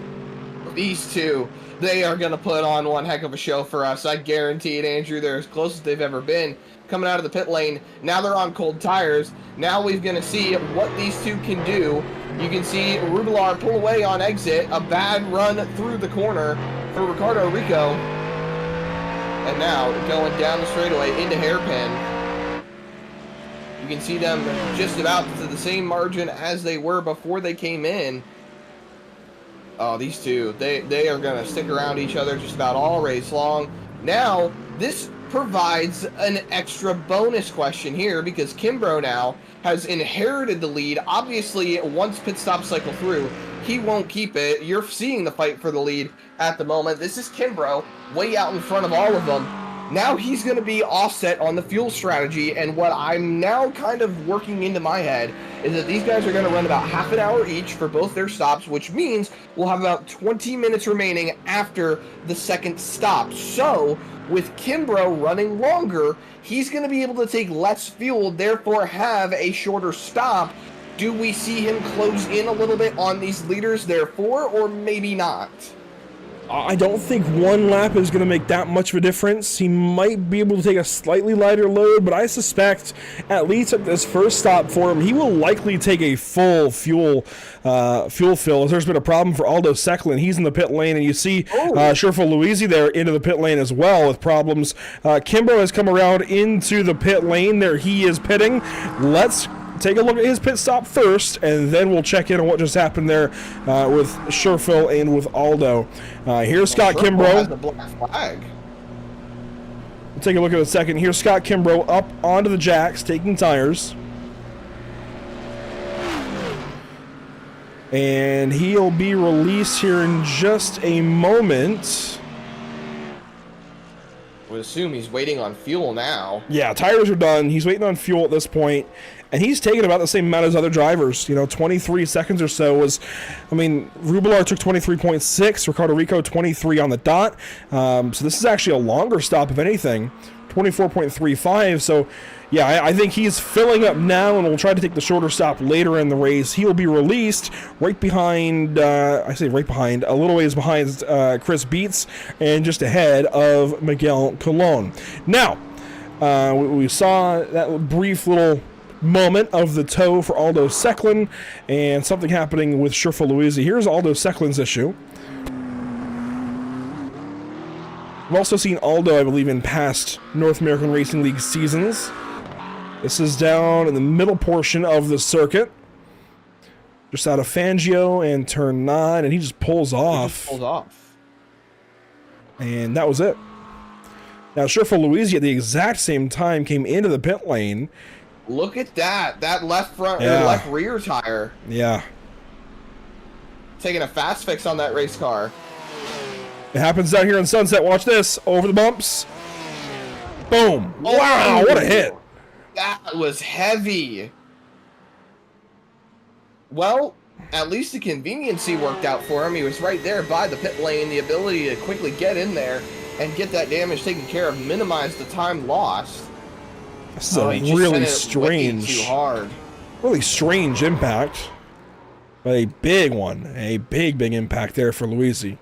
These two, they are going to put on one heck of a show for us. I guarantee it, Andrew. They're as close as they've ever been. Coming out of the pit lane. Now they're on cold tires. Now we're going to see what these two can do. You can see Rublar pull away on exit. A bad run through the corner for Ricardo Rico. And now going down the straightaway into hairpin. You can see them just about to the same margin as they were before they came in. Oh, these two, they are going to stick around each other just about all race long. Now, this provides an extra bonus question here because Kimbrough now has inherited the lead. Obviously, once pit stop cycle through, he won't keep it. You're seeing the fight for the lead at the moment. This is Kimbrough way out in front of all of them. Now he's going to be offset on the fuel strategy, and what I'm now kind of working into my head is that these guys are going to run about half an hour each for both their stops, which means we'll have about 20 minutes remaining after the second stop. So with Kimbrough running longer, he's going to be able to take less fuel, therefore have a shorter stop. Do we see him close in a little bit on these leaders, therefore, or maybe not? I don't think one lap is going to make that much of a difference. He might be able to take a slightly lighter load, but I suspect, at least at this first stop for him, he will likely take a full fuel fill. There's been a problem for Aldo Secklin. He's in the pit lane, and you see Sherfo Luisi there into the pit lane as well with problems. Kimbrough has come around into the pit lane. There he is pitting. Let's take a look at his pit stop first, and then we'll check in on what just happened there with Sherfo and with Aldo. Here's Scott Kimbrough. The black flag. We'll take a look at it in a second. Here's Scott Kimbrough up onto the jacks, taking tires. And he'll be released here in just a moment. I would assume he's waiting on fuel now. Yeah, tires are done. He's waiting on fuel at this point. And he's taken about the same amount as other drivers. 23 seconds or so was, Rublar took 23.6, Ricardo Rico 23 on the dot. So this is actually a longer stop, if anything, 24.35. So, yeah, I think he's filling up now, and will try to take the shorter stop later in the race. He will be released right behind, a little ways behind Chris Beets, and just ahead of Miguel Colon. Now, we saw that brief little moment of the tow for Aldo Secklin, and something happening with Sherfo Luisi. Here's Aldo Secklin's issue. We've also seen Aldo, I believe, in past North American Racing League seasons. This is down in the middle portion of the circuit, just out of Fangio and turn 9, and he just pulls off. And that was it. Now, Sherfo Luisi at the exact same time came into the pit lane. Look at that left front or left rear tire. Yeah. Taking a fast fix on that race car. It happens down here in Sunset. Watch this. Over the bumps. Boom. Oh, wow, what a hit. That was heavy. Well, at least the conveniency worked out for him. He was right there by the pit lane. The ability to quickly get in there and get that damage taken care of, minimize the time lost. This is a really strange, really strange impact, but a big one, a big impact there for Luisi.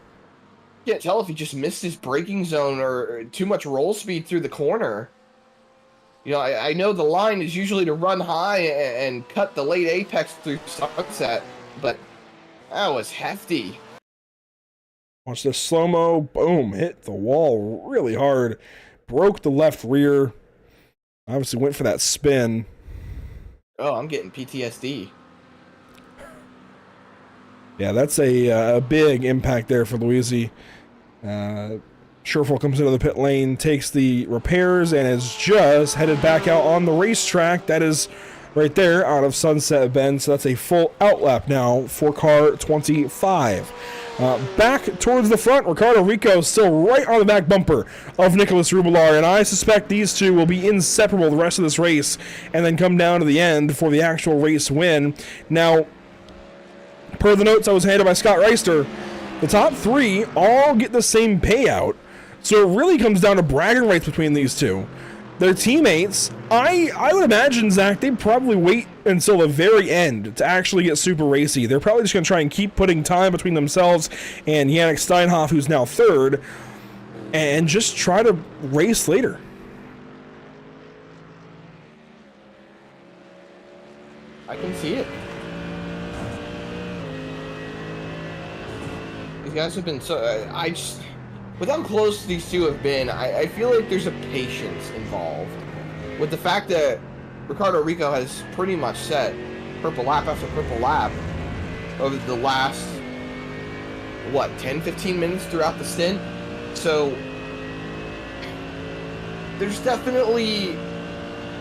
Can't tell if he just missed his braking zone or too much roll speed through the corner. I know the line is usually to run high and cut the late apex through Sunset, but that was hefty. Watch the slow-mo, boom, hit the wall really hard, broke the left rear. Obviously went for that spin. Oh, I'm getting PTSD. Yeah, that's a big impact there for Luisi. Sherfo Sherful comes into the pit lane, takes the repairs, and is just headed back out on the racetrack. That is right there out of Sunset Bend, so that's a full outlap now for car 25. Back towards the front, Ricardo Rico still right on the back bumper of Nicholas Rubilar, and I suspect these two will be inseparable the rest of this race and then come down to the end for the actual race win. Now, per the notes I was handed by Scott Reister, the top three all get the same payout, so it really comes down to bragging rights between these two. Their teammates, I would imagine, Zach, they'd probably wait until the very end to actually get super racy. They're probably just going to try and keep putting time between themselves and Yannick Steinhoff, who's now third, and just try to race later. I can see it. These guys have been so... with how close these two have been, I feel like there's a patience involved. With the fact that Ricardo Rico has pretty much set purple lap after purple lap over the last, 10, 15 minutes throughout the stint. So, there's definitely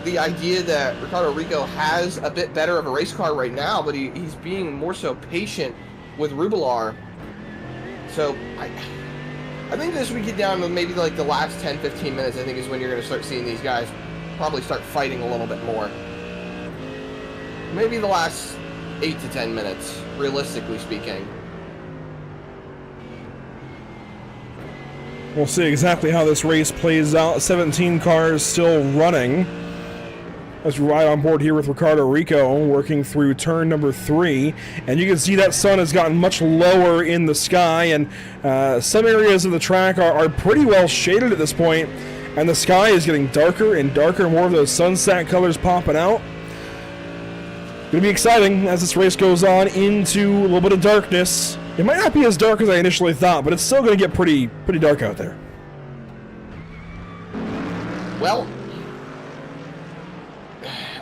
the idea that Ricardo Rico has a bit better of a race car right now, but he's being more so patient with Rubilar. So, I think as we get down to maybe like the last 10, 15 minutes, I think is when you're going to start seeing these guys probably start fighting a little bit more. Maybe the last 8 to 10 minutes, realistically speaking. We'll see exactly how this race plays out. 17 cars still running. As we ride on board here with Ricardo Rico, working through turn number 3, and you can see that sun has gotten much lower in the sky, and some areas of the track are pretty well shaded at this point, and the sky is getting darker and darker, more of those sunset colors popping out. Gonna be exciting as this race goes on into a little bit of darkness. It might not be as dark as I initially thought, but it's still gonna get pretty dark out there. Well,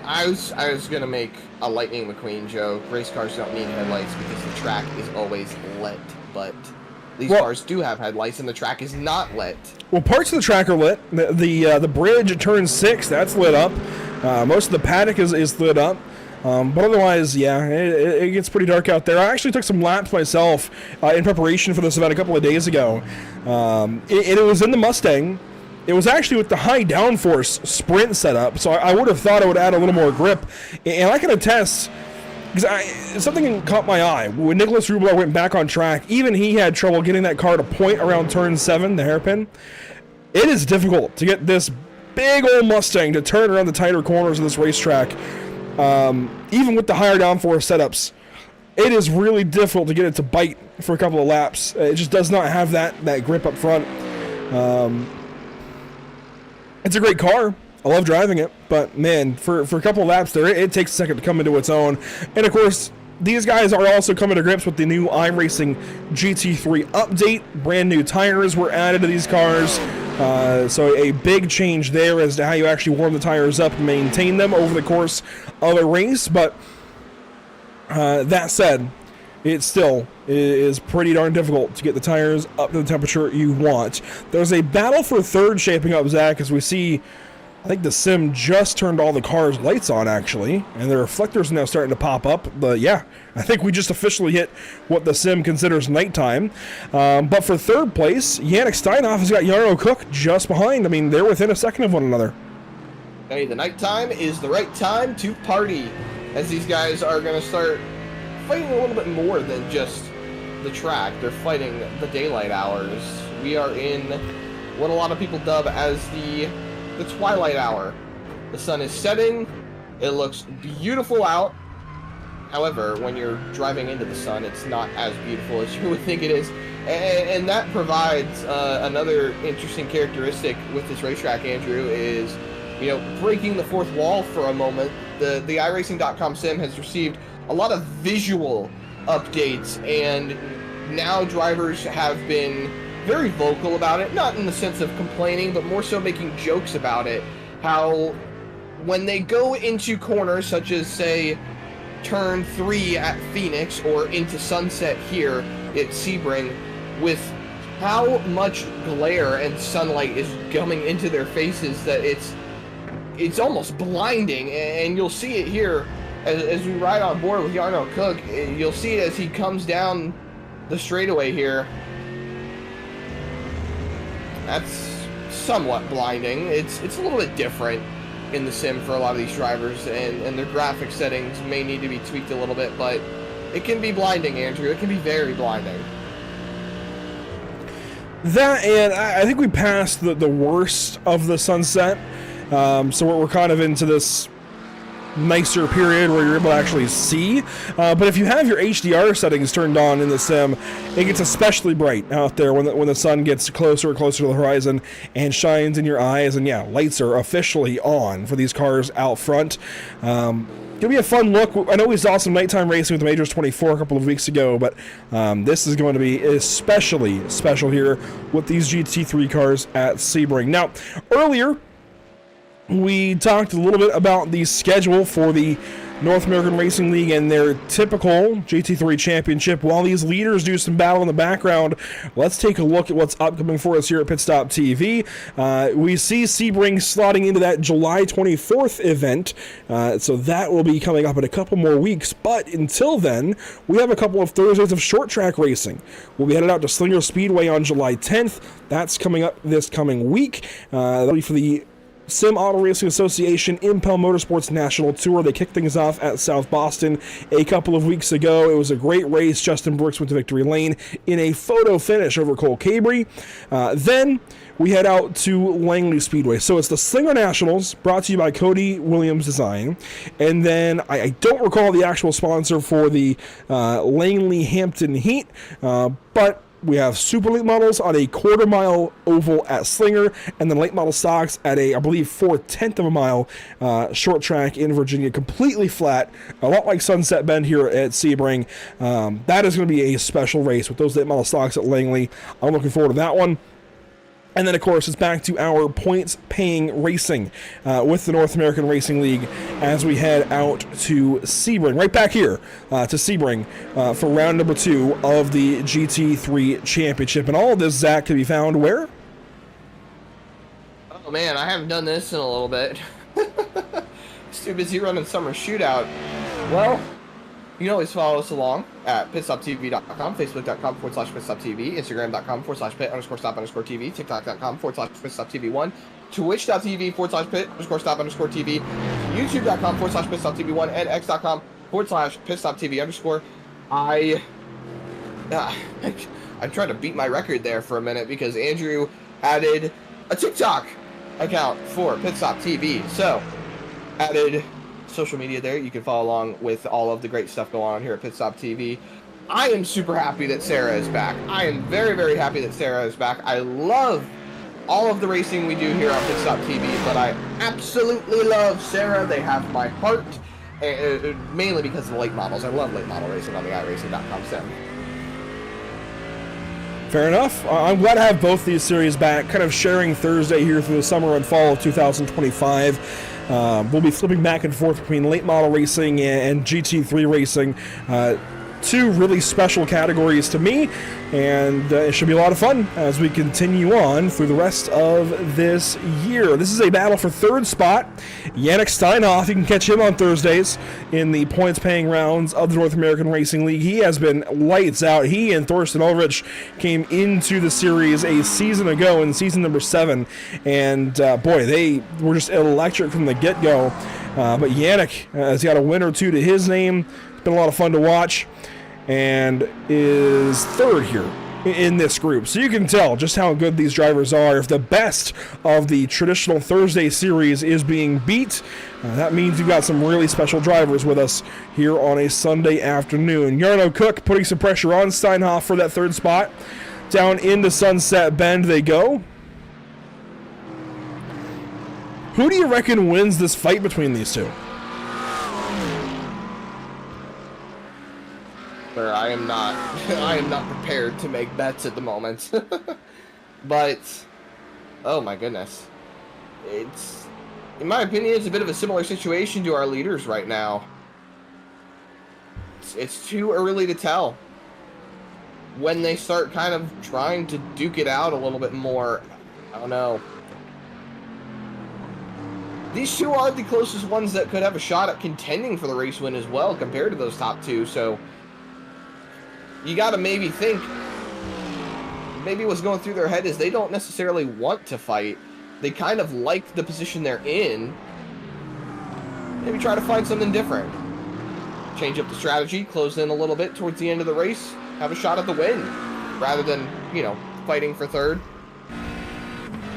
I was gonna make a Lightning McQueen joke. Race cars don't need headlights because the track is always lit, but these cars do have headlights and the track is not lit. Well, parts of the track are lit. The bridge at turn 6, that's lit up. Most of the paddock is lit up. But otherwise, yeah, it gets pretty dark out there. I actually took some laps myself in preparation for this event a couple of days ago. It was in the Mustang. It was actually with the high downforce sprint setup, so I would have thought it would add a little more grip. And I can attest, because something caught my eye. When Nicholas Rubilar went back on track, even he had trouble getting that car to point around turn 7, the hairpin. It is difficult to get this big old Mustang to turn around the tighter corners of this racetrack. Even with the higher downforce setups, it is really difficult to get it to bite for a couple of laps. It just does not have that grip up front. It's a great car. I love driving it, but man, for a couple of laps there, it takes a second to come into its own. And of course, these guys are also coming to grips with the new iRacing GT3 update. Brand new tires were added to these cars. So a big change there as to how you actually warm the tires up and maintain them over the course of a race. But that said, it still is pretty darn difficult to get the tires up to the temperature you want. There's a battle for third shaping up, Zach, as we see, I think the sim just turned all the cars' lights on, actually, and the reflectors are now starting to pop up. But yeah, I think we just officially hit what the sim considers nighttime. But for third place, Yannick Steinhoff has got Jarno Cook just behind. I mean, they're within a second of one another. Hey, the nighttime is the right time to party, as these guys are going to start fighting a little bit more than just the track. They're fighting the daylight hours. We are in what a lot of people dub as the twilight hour. The sun is setting. It looks beautiful out. However, when you're driving into the sun, it's not as beautiful as you would think it is. And that provides another interesting characteristic with this racetrack, Andrew, is, breaking the fourth wall for a moment. The iRacing.com sim has received a lot of visual updates, and now drivers have been very vocal about it, not in the sense of complaining, but more so making jokes about it. How when they go into corners such as, say, turn 3 at Phoenix or into Sunset here at Sebring, with how much glare and sunlight is coming into their faces that it's almost blinding. And you'll see it here as we ride on board with Yarno Cook. You'll see it as he comes down the straightaway here. That's somewhat blinding. It's a little bit different in the sim for a lot of these drivers, and their graphic settings may need to be tweaked a little bit, but it can be blinding, Andrew. It can be very blinding. That, and I think we passed the worst of the sunset, so we're kind of into this nicer period where you're able to actually see. But if you have your HDR settings turned on in the sim, it gets especially bright out there when the sun gets closer and closer to the horizon and shines in your eyes. And yeah, lights are officially on for these cars out front. Gonna be a fun look. I know we saw some nighttime racing with the Majors 24 a couple of weeks ago, but this is going to be especially special here with these GT3 cars at Sebring. Now, earlier, we talked a little bit about the schedule for the North American Racing League and their typical GT3 championship. While these leaders do some battle in the background, let's take a look at what's upcoming for us here at Pit Stop TV. We see Sebring slotting into that July 24th event, so that will be coming up in a couple more weeks. But until then, we have a couple of Thursdays of short track racing. We'll be headed out to Slinger Speedway on July 10th. That's coming up this coming week. That'll be for the Sim Auto Racing Association Impel Motorsports National Tour. They kicked things off at South Boston a couple of weeks ago. It was a great race. Justin Brooks went to victory lane in a photo finish over Cole Cabry. Then we head out to Langley Speedway. So it's the Slinger Nationals, brought to you by Cody Williams Design. And then I don't recall the actual sponsor for the Langley Hampton Heat, but we have super late models on a quarter-mile oval at Slinger, and then late model stocks at a, I believe, 4/10 of a mile short track in Virginia, completely flat, a lot like Sunset Bend here at Sebring. That is going to be a special race with those late model stocks at Langley. I'm looking forward to that one. And then, of course, it's back to our points-paying racing with the North American Racing League as we head out to Sebring, right back here to Sebring for round number 2 of the GT3 Championship. And all of this, Zach, can be found where? Oh, man, I haven't done this in a little bit. It's too busy running Summer Shootout. Well, you can always follow us along at pitstoptv.com, facebook.com/pitstoptv, instagram.com/pit_stop_tv, tiktok.com/pitstoptv1, twitch.tv/pit_stop_tv, youtube.com/pitstoptv1, and x.com/pitstoptv_. I'm trying to beat my record there for a minute because Andrew added a TikTok account for Pitstop TV. So, added social media there. You can follow along with all of the great stuff going on here at Pitstop TV. I am super happy that Sarah is back. I am very, very happy that Sarah is back. I love all of the racing we do here on Pitstop TV, but I absolutely love Sarah. They have my heart, mainly because of the late models. I love late model racing on the iRacing.com sim. Fair enough. I'm glad to have both these series back, kind of sharing Thursday here through the summer and fall of 2025. We'll be flipping back and forth between late model racing and GT3 racing. Two really special categories to me, and it should be a lot of fun as we continue on through the rest of this year. This is a battle for third spot. Yannick Steinhoff, you can catch him on Thursdays in the points-paying rounds of the North American Racing League. He has been lights out. He and Thorsten Ulrich came into the series a season ago in season number 7, and boy, they were just electric from the get-go. But Yannick has got a win or two to his name. It's been a lot of fun to watch, and is third here in this group. So you can tell just how good these drivers are. If the best of the traditional Thursday series is being beat, that means you've got some really special drivers with us here on a Sunday afternoon. Yarno Cook putting some pressure on Steinhoff for that third spot. Down into Sunset Bend they go. Who do you reckon wins this fight between these two? I am not prepared to make bets at the moment. But oh my goodness, it's, in my opinion, it's a bit of a similar situation to our leaders right now. It's too early to tell. when they start kind of trying to duke it out a little bit more. I don't know. These two are the closest ones that could have a shot at contending for the race win as well compared to those top two, so you got to maybe think, maybe what's going through their head is they don't necessarily want to fight. They kind of like the position they're in. Maybe try to find something different. Change up the strategy, close in a little bit towards the end of the race, have a shot at the win, rather than, you know, fighting for third.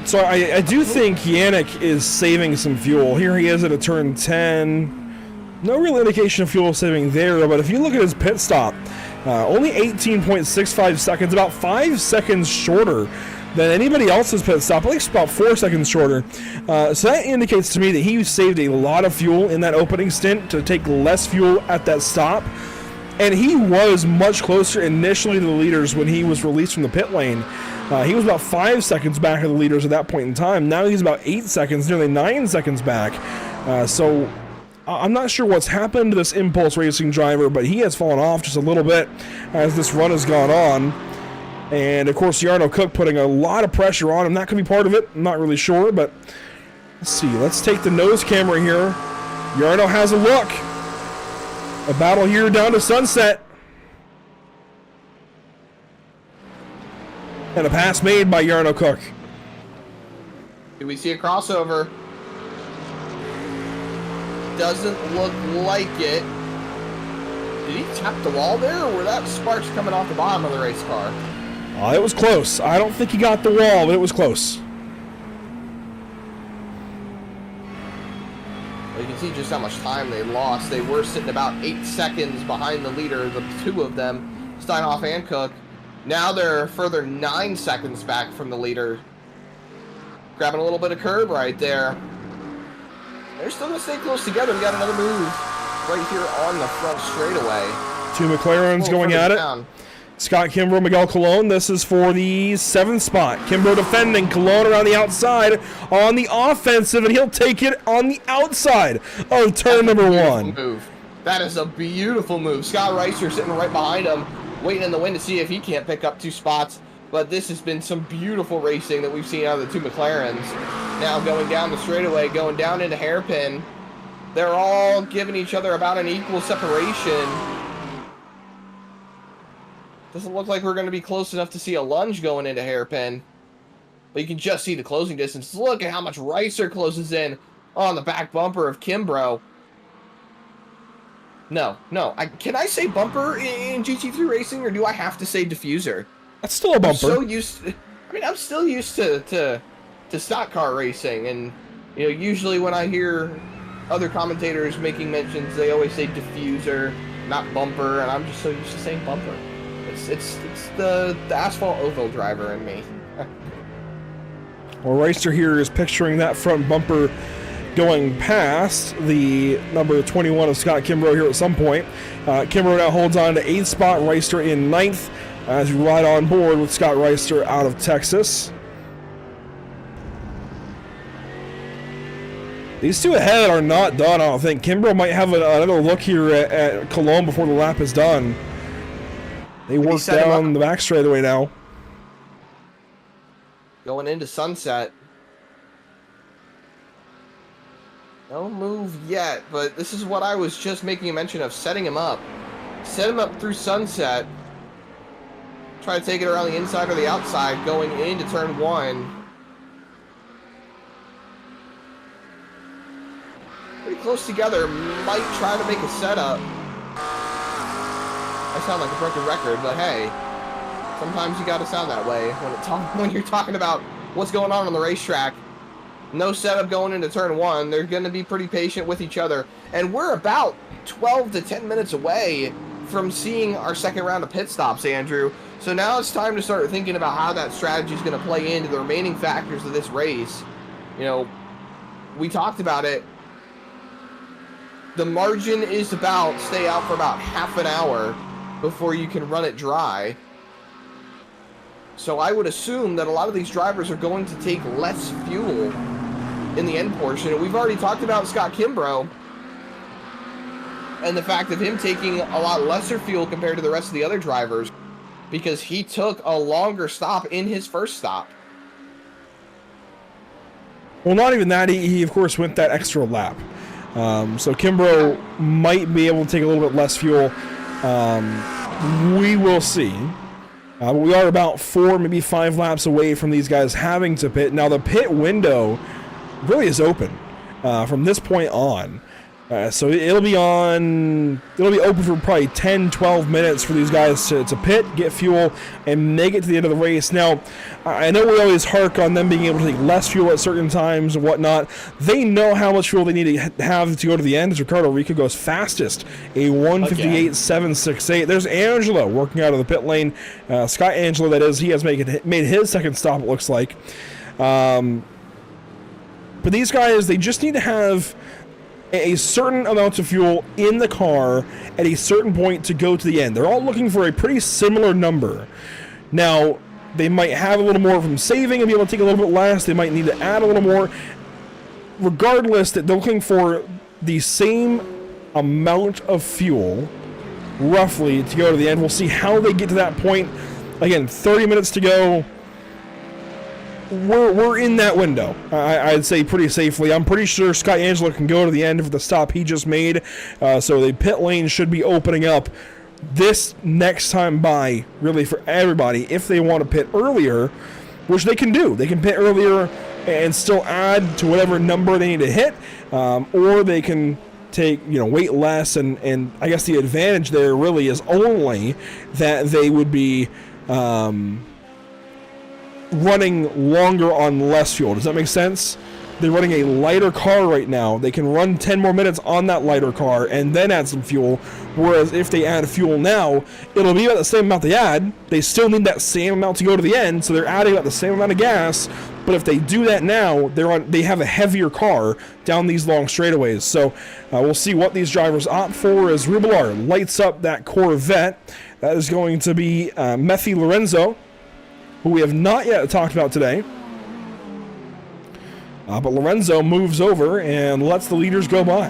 So I do think Yannick is saving some fuel. Here he is at a turn 10. No real indication of fuel saving there, but if you look at his pit stop, only 18.65 seconds, about 5 seconds shorter than anybody else's pit stop, at least about 4 seconds shorter. So that indicates to me that he saved a lot of fuel in that opening stint to take less fuel at that stop. And he was much closer initially to the leaders when he was released from the pit lane. He was about 5 seconds back of the leaders at that point in time. Now he's about 8 seconds, nearly 9 seconds back. So I'm not sure what's happened to this Impulse Racing driver, but he has fallen off just a little bit as this run has gone on. And of course, Jarno Cook putting a lot of pressure on him. That could be part of it. I'm not really sure, but let's see. Let's take the nose camera here. Jarno has a look. A battle here down to Sunset. And a pass made by Jarno Cook. Do we see a crossover? Doesn't look like it. Did he tap the wall there, or were that sparks coming off the bottom of the race car? It was close. I don't think he got the wall, but it was close. You can see just how much time they lost. They were sitting about 8 seconds behind the leader, the two of them, Steinhoff and Cook. Now they're a further 9 seconds back from the leader. Grabbing a little bit of curb right there. They're still going to stay close together. We got another move right here on the front straightaway. Two McLarens going at it. Down. Scott Kimbrough, Miguel Colon. This is for the 7th spot. Kimbrough defending. Colon around the outside on the offensive, and he'll take it on the outside of turn number 1. Move. That is a beautiful move. Scott Reister sitting right behind him, waiting in the wind to see if he can't pick up 2 spots. But this has been some beautiful racing that we've seen out of the 2 McLarens. Now going down the straightaway, going down into hairpin. They're all giving each other about an equal separation. Doesn't look like we're going to be close enough to see a lunge going into hairpin. But you can just see the closing distance. Look at how much Reister closes in on the back bumper of Kimbrough. No. Can I say bumper in GT3 racing, or do I have to say diffuser? That's still a bumper. I'm still used to stock car racing, and you know, usually when I hear other commentators making mentions, they always say diffuser, not bumper, and I'm just so used to saying bumper. It's the asphalt oval driver in me. Well, Reister here is picturing that front bumper going past the number 21 of Scott Kimbrough here at some point. Kimbrough now holds on to 8th spot, Reister in 9th as we ride on board with Scott Reister out of Texas. These two ahead are not done, I don't think. Kimbrough might have another look here at Cologne before the lap is done. They work down the back straightaway now. Going into Sunset. No move yet, but this is what I was just making a mention of, setting him up. Set him up through Sunset. Try to take it around the inside or the outside going into turn 1. Pretty close together. Might try to make a setup. I sound like a broken record, but hey, sometimes you gotta sound that way when you're talking about what's going on the racetrack. No setup going into turn 1. They're going to be pretty patient with each other. And we're about 12 to 10 minutes away from seeing our second round of pit stops, Andrew. So now it's time to start thinking about how that strategy is going to play into the remaining factors of this race. You know, we talked about it. The margin is about stay out for about half an hour before you can run it dry. So I would assume that a lot of these drivers are going to take less fuel in the end portion. And we've already talked about Scott Kimbrough and the fact of him taking a lot lesser fuel compared to the rest of the other drivers. because he took a longer stop in his first stop. Well, not even that. He of course went that extra lap. So Kimbrough might be able to take a little bit less fuel. We will see. We are about 4, maybe 5 laps away from these guys having to pit. Now the pit window really is open from this point on. So it'll be open for probably 10, 12 minutes for these guys to pit, get fuel, and make it to the end of the race. Now, I know we always hark on them being able to take less fuel at certain times and whatnot. They know how much fuel they need to have to go to the end, as Ricardo Rico goes fastest, a 1:58.768. There's Angelo working out of the pit lane. Scott Angelo, that is. He has made his second stop, it looks like. But these guys, they just need to have a certain amount of fuel in the car at a certain point to go to the end. They're all looking for a pretty similar number. Now, they might have a little more from saving and be able to take a little bit less. They might need to add a little more. Regardless, that they're looking for the same amount of fuel, roughly, to go to the end. We'll see how they get to that point. Again, 30 minutes to go. We're in that window, I'd say pretty safely. I'm pretty sure Scott Angelo can go to the end of the stop he just made, so the pit lane should be opening up this next time by, really, for everybody, if they want to pit earlier, which they can do. They can pit earlier and still add to whatever number they need to hit, or they can wait less, and I guess the advantage there really is only that they would be running longer on less fuel. Does that make sense? They're running a lighter car right now. They can run 10 more minutes on that lighter car and then add some fuel, whereas if they add fuel now, it'll be about the same amount they add. They still need that same amount to go to the end, so they're adding about the same amount of gas, but if they do that now, they have a heavier car down these long straightaways. So we'll see what these drivers opt for as Rubilar lights up that Corvette. That is going to be Meffy Lorenzo, who we have not yet talked about today. But Lorenzo moves over and lets the leaders go by.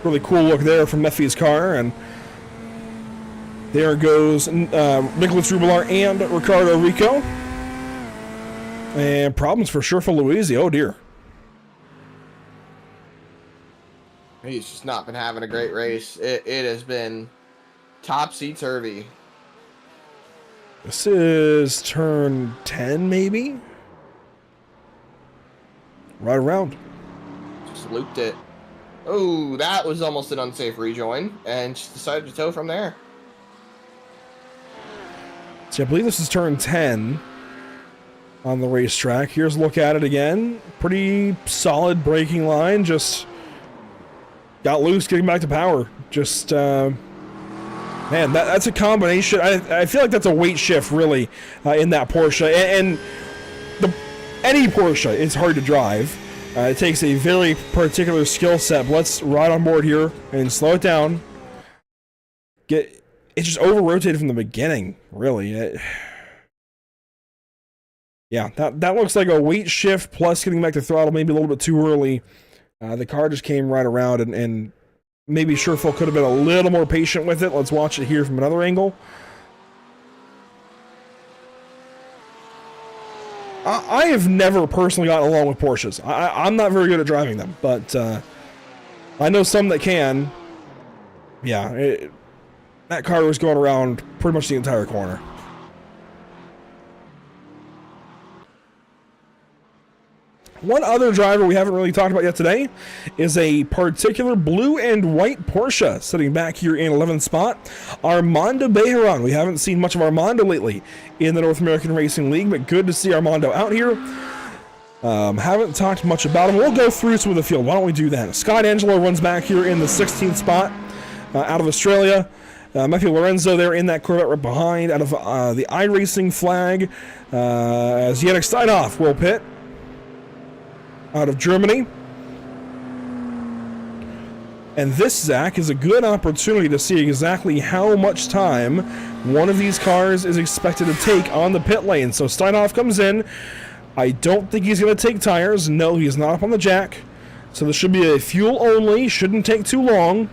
Really cool look there from Meffy's car, and there goes Nicholas Rubilar and Ricardo Rico. And problems for sure for Luisi. Oh dear. He's just not been having a great race. It has been topsy-turvy. This is turn 10, maybe? Right around. Just looped it. Oh, that was almost an unsafe rejoin, and just decided to tow from there. So I believe this is turn 10 on the racetrack. Here's a look at it again. Pretty solid braking line. Just got loose getting back to power. Just, man, that's a combination. I feel like that's a weight shift, really, in that Porsche. And any Porsche is hard to drive. It takes a very particular skill set. But let's ride on board here and slow it down. It's just over-rotated from the beginning, really. Yeah, that looks like a weight shift plus getting back to throttle maybe a little bit too early. The car just came right around, and maybe Sherfill could have been a little more patient with it. Let's watch it here from another angle. I have never personally gotten along with Porsches. I'm not very good at driving them, but I know some that can. Yeah, that car was going around pretty much the entire corner. One other driver we haven't really talked about yet today is a particular blue and white Porsche sitting back here in 11th spot, Armando Bejeron. We haven't seen much of Armando lately in the North American Racing League, but good to see Armando out here. Haven't talked much about him. We'll go through some of the field. Why don't we do that? Scott Angelo runs back here in the 16th spot out of Australia. Matthew Lorenzo there in that Corvette right behind out of the iRacing flag. As Yannick Steinhoff will pit out of Germany. And this, Zach, is a good opportunity to see exactly how much time one of these cars is expected to take on the pit lane. So Steinhoff comes in. I don't think he's going to take tires. No, he's not up on the jack. So this should be a fuel only. Shouldn't take too long.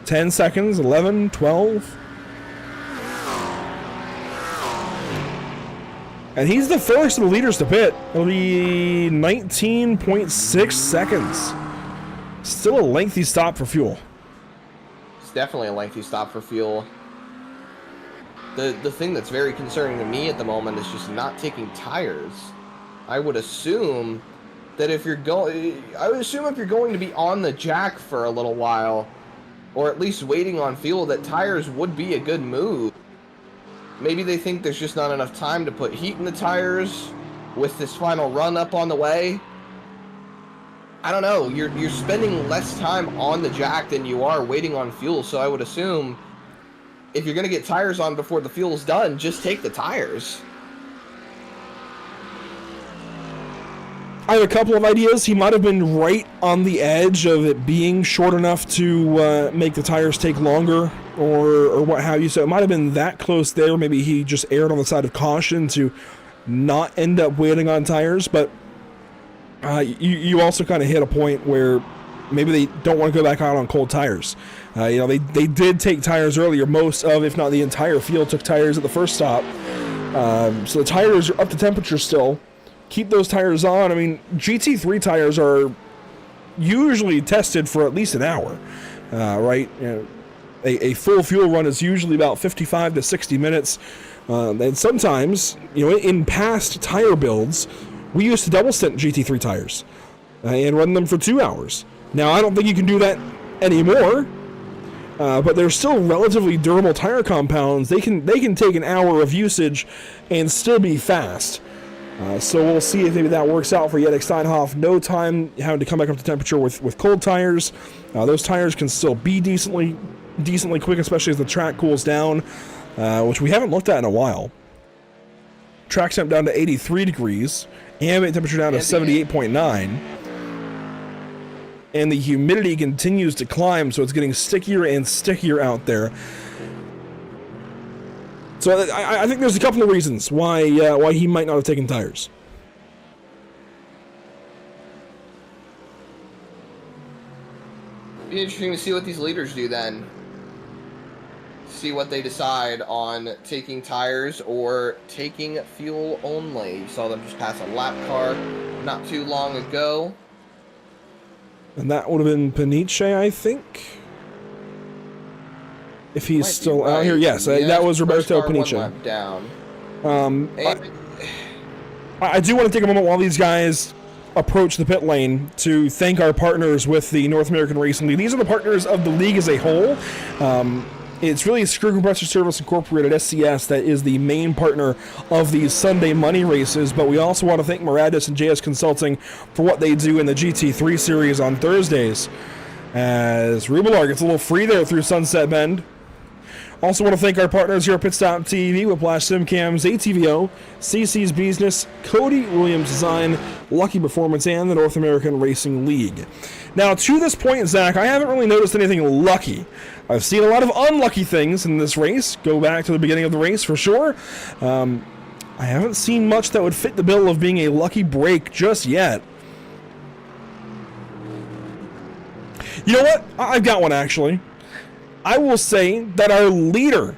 10 seconds, 11, 12. And he's the first of the leaders to pit. It'll be 19.6 seconds. Still a lengthy stop for fuel. It's definitely a lengthy stop for fuel. The thing that's very concerning to me at the moment is just not taking tires. I would assume that if you're going to be on the jack for a little while, or at least waiting on fuel, that tires would be a good move. Maybe they think there's just not enough time to put heat in the tires with this final run up on the way. I don't know. You're spending less time on the jack than you are waiting on fuel, so I would assume if you're going to get tires on before the fuel's done, just take the tires. I have a couple of ideas. He might have been right on the edge of it being short enough to make the tires take longer, or what have you. So it might have been that close there. Maybe he just erred on the side of caution to not end up waiting on tires. But you also kind of hit a point where maybe they don't want to go back out on cold tires. They did take tires earlier. Most of, if not the entire field, took tires at the first stop. So the tires are up to temperature still. Keep those tires on. I mean, GT3 tires are usually tested for at least an hour, right? A full fuel run is usually about 55 to 60 minutes. And sometimes, in past tire builds, we used to double stint GT3 tires and run them for 2 hours. Now, I don't think you can do that anymore, but they're still relatively durable tire compounds. They can take an hour of usage and still be fast. So we'll see if maybe that works out for Yannick Steinhoff. No time having to come back up to temperature with cold tires. Those tires can still be decently quick, especially as the track cools down, which we haven't looked at in a while. Track temp down to 83 degrees, ambient temperature down to 78.9, and the humidity continues to climb, so it's getting stickier and stickier out there. So I think there's a couple of reasons why he might not have taken tires. Be interesting to see what these leaders do then. See what they decide on taking tires or taking fuel only. You saw them just pass a lap car not too long ago. And that would have been Paniche, I think. If he's still out here, yes, that was Roberto Paniche. Down. I do want to take a moment while these guys approach the pit lane to thank our partners with the North American Racing League. These are the partners of the league as a whole. It's really Screw Compressor Service Incorporated, SCS, that is the main partner of these Sunday money races, but we also want to thank Moradis and JS Consulting for what they do in the GT3 series on Thursdays, as Rubelar gets a little free there through Sunset Bend. Also want to thank our partners here at Pitstop TV, Whiplash SimCams, ATVO, CC's Business, Cody Williams Design, Lucky Performance, and the North American Racing League. Now, to this point, Zach, I haven't really noticed anything lucky. I've seen a lot of unlucky things in this race. Go back to the beginning of the race for sure. I haven't seen much that would fit the bill of being a lucky break just yet. You know what? I've got one, actually. I will say that our leader,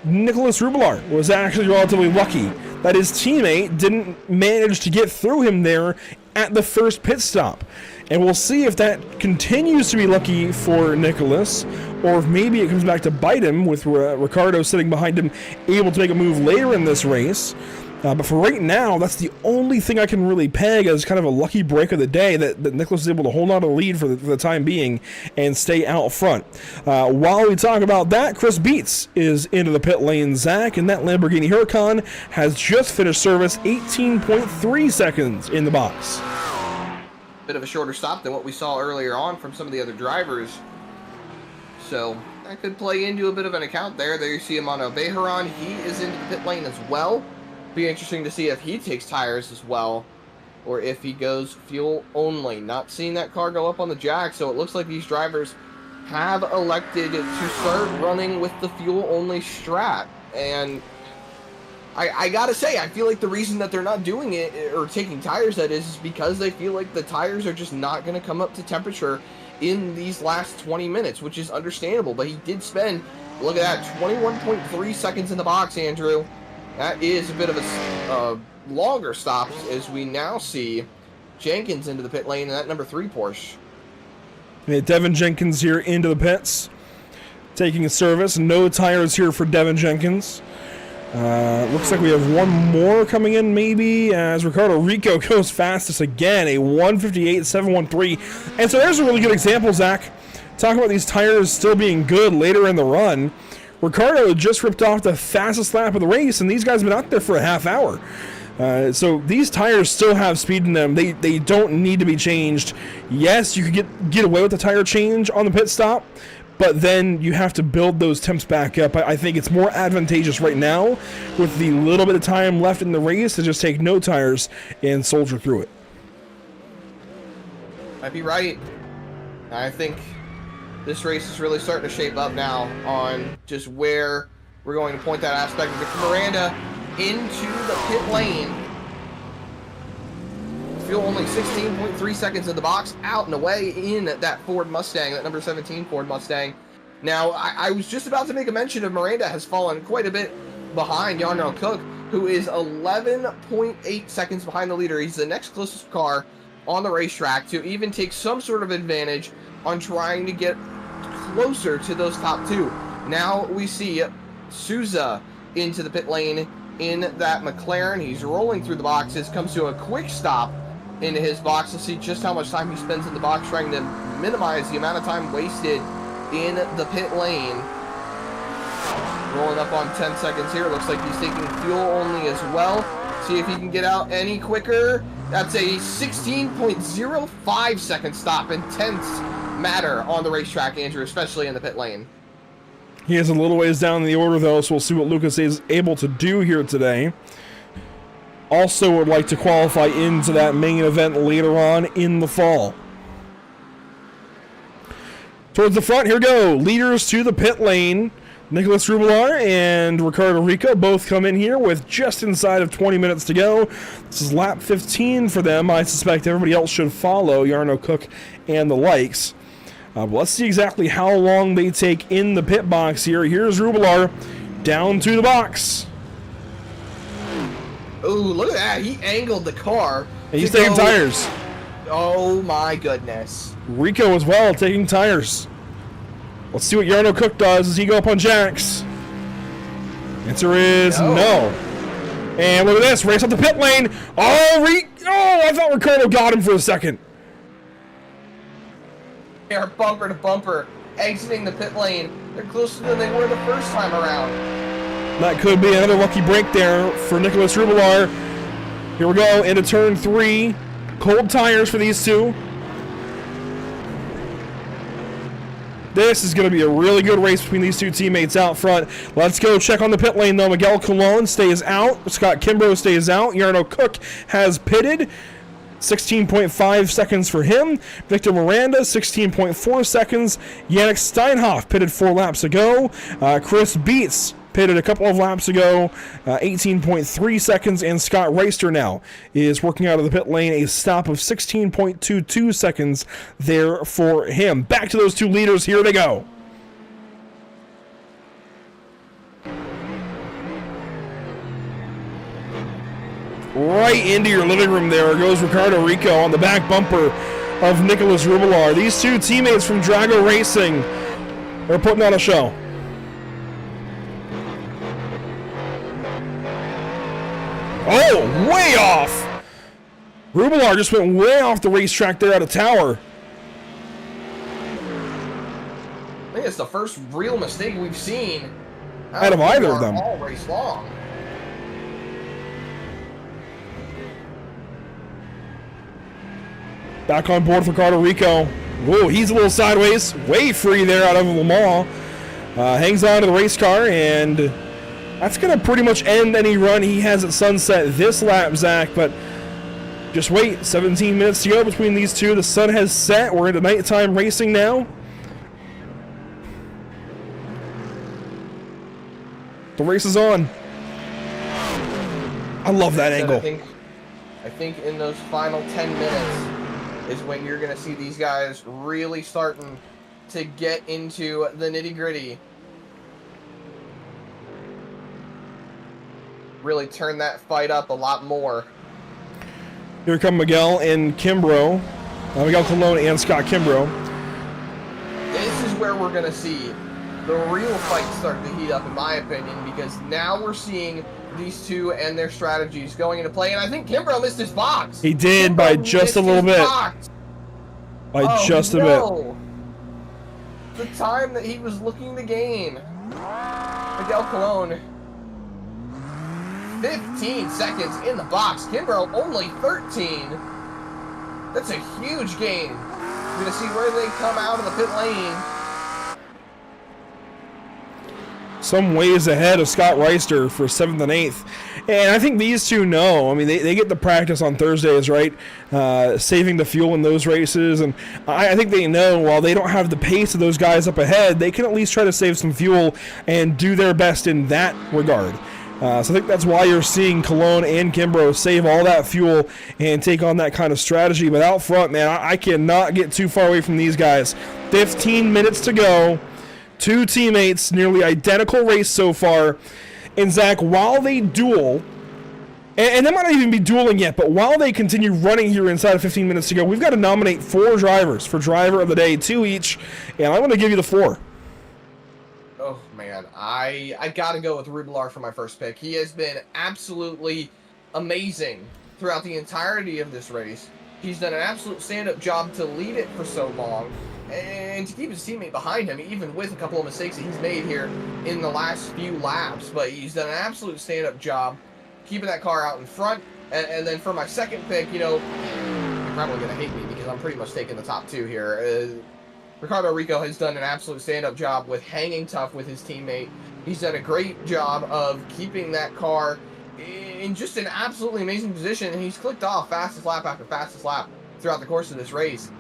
Nicholas Rubelar, was actually relatively lucky that his teammate didn't manage to get through him there at the first pit stop. And we'll see if that continues to be lucky for Nicholas, or if maybe it comes back to bite him with Ricardo sitting behind him, able to make a move later in this race. But for right now, that's the only thing I can really peg as kind of a lucky break of the day, that Nicholas is able to hold on to the lead for the time being and stay out front. While we talk about that, Chris Beats is into the pit lane, Zach, and that Lamborghini Huracan has just finished service, 18.3 seconds in the box. Bit of a shorter stop than what we saw earlier on from some of the other drivers. So that could play into a bit of an account there. There you see him on a Bejaran. He is into the pit lane as well. Be interesting to see if he takes tires as well, or if he goes fuel only. Not seeing that car go up on the jack, so it looks like these drivers have elected to start running with the fuel-only strat. And I gotta say, I feel like the reason that they're not doing it, or taking tires that is because they feel like the tires are just not going to come up to temperature in these last 20 minutes, which is understandable. But he did spend, look at that, 21.3 seconds in the box, Andrew. That is a bit of a longer stop, as we now see Jenkins into the pit lane in that number 3 Porsche. Yeah, Devin Jenkins here into the pits, taking a service. No tires here for Devin Jenkins. Looks like we have one more coming in, maybe, as Ricardo Rico goes fastest again, a 158.713. And so there's a really good example, Zach. Talking about these tires still being good later in the run. Ricardo just ripped off the fastest lap of the race, and these guys have been out there for a half hour. So these tires still have speed in them. They don't need to be changed. Yes, you could get away with the tire change on the pit stop, but then you have to build those temps back up. I think it's more advantageous right now, with the little bit of time left in the race, to just take no tires and soldier through it. Might be right. I think this race is really starting to shape up now on just where we're going to point that aspect. Victor Miranda into the pit lane. Fuel only 16.3 seconds in the box, out and away in that Ford Mustang, that number 17 Ford Mustang. Now, I was just about to make a mention of Miranda has fallen quite a bit behind Yarnell Cook, who is 11.8 seconds behind the leader. He's the next closest car on the racetrack to even take some sort of advantage on trying to get closer to those top 2. Now we see Souza into the pit lane in that McLaren. He's rolling through the boxes, comes to a quick stop into his box to see just how much time he spends in the box, trying to minimize the amount of time wasted in the pit lane. Rolling up on 10 seconds here. Looks like he's taking fuel only as well. See if he can get out any quicker. That's a 16.05 second stop. Intense matter on the racetrack, Andrew, especially in the pit lane. He is a little ways down in the order, though, so we'll see what Lucas is able to do here today. Also would like to qualify into that main event later on in the fall. Towards the front, here we go. Leaders to the pit lane. Nicholas Rubilar and Ricardo Rico both come in here with just inside of 20 minutes to go. This is lap 15 for them. I suspect everybody else should follow, Yarno Cook and the likes. But let's see exactly how long they take in the pit box here. Here's Rubilar down to the box. Ooh, look at that. He angled the car. And he's taking tires. Oh my goodness. Rico as well, taking tires. Let's see what Yarno Cook does as he go up on jacks. Answer is no. And look at this, race up the pit lane. Oh, I thought Ricardo got him for a second. They are bumper to bumper, exiting the pit lane. They're closer than they were the first time around. That could be another lucky break there for Nicholas Rubilar. Here we go, into turn 3. Cold tires for these two. This is going to be a really good race between these two teammates out front. Let's go check on the pit lane, though. Miguel Colon stays out. Scott Kimbrough stays out. Yarno Cook has pitted. 16.5 seconds for him. Victor Miranda, 16.4 seconds. Yannick Steinhoff pitted 4 laps ago. Chris Beets pitted a couple of laps ago, 18.3 seconds. And Scott Reister now is working out of the pit lane, a stop of 16.22 seconds there for him. Back to those two leaders. Here they go. Right into your living room there goes Ricardo Rico on the back bumper of Nicholas Rubilar. These two teammates from Drago Racing are putting on a show. Oh, way off! Rubilar just went way off the racetrack there at a tower. I think it's the first real mistake we've seen out of either of them all race long. Back on board for Ricardo Rico. Whoa, he's a little sideways. Way free there out of Le Mans. Hangs on to the race car, and that's going to pretty much end any run he has at Sunset this lap, Zach. But just wait, 17 minutes to go between these two. The sun has set. We're into nighttime racing now. The race is on. I love that angle. I think in those final 10 minutes is when you're going to see these guys really starting to get into the nitty-gritty. Really turn that fight up a lot more. Here come Miguel and Kimbrough. Miguel Colon and Scott Kimbrough. This is where we're going to see the real fight start to heat up, in my opinion, because now we're seeing these two and their strategies going into play, and I think Kimbrough missed his box. He did by just a little bit. By just a bit. The time that he was looking to gain. Miguel Colon, 15 seconds in the box. Kimbrough only 13. That's a huge gain. We're going to see where they come out of the pit lane. Some ways ahead of Scott Reister for 7th and 8th. And I think these two know. I mean, they get the practice on Thursdays, right? Saving the fuel in those races. And I think they know while they don't have the pace of those guys up ahead, they can at least try to save some fuel and do their best in that regard. So I think that's why you're seeing Colon and Kimbrough save all that fuel and take on that kind of strategy. But out front, man, I cannot get too far away from these guys. 15 minutes to go. Two teammates, nearly identical race so far. And Zach, while they duel, and they might not even be dueling yet, but while they continue running here inside of 15 minutes to go, we've got to nominate 4 drivers for driver of the day, 2 each, and I'm going to give you the floor. Oh, man, I got to go with Whiplash for my first pick. He has been absolutely amazing throughout the entirety of this race. He's done an absolute stand-up job to lead it for so long, and to keep his teammate behind him, even with a couple of mistakes that he's made here in the last few laps. But he's done an absolute stand-up job keeping that car out in front. And then for my second pick, you know, you're probably going to hate me because I'm pretty much taking the top 2 here. Ricardo Rico has done an absolute stand-up job with hanging tough with his teammate. He's done a great job of keeping that car in just an absolutely amazing position, and he's clicked off fastest lap after fastest lap throughout the course of this race.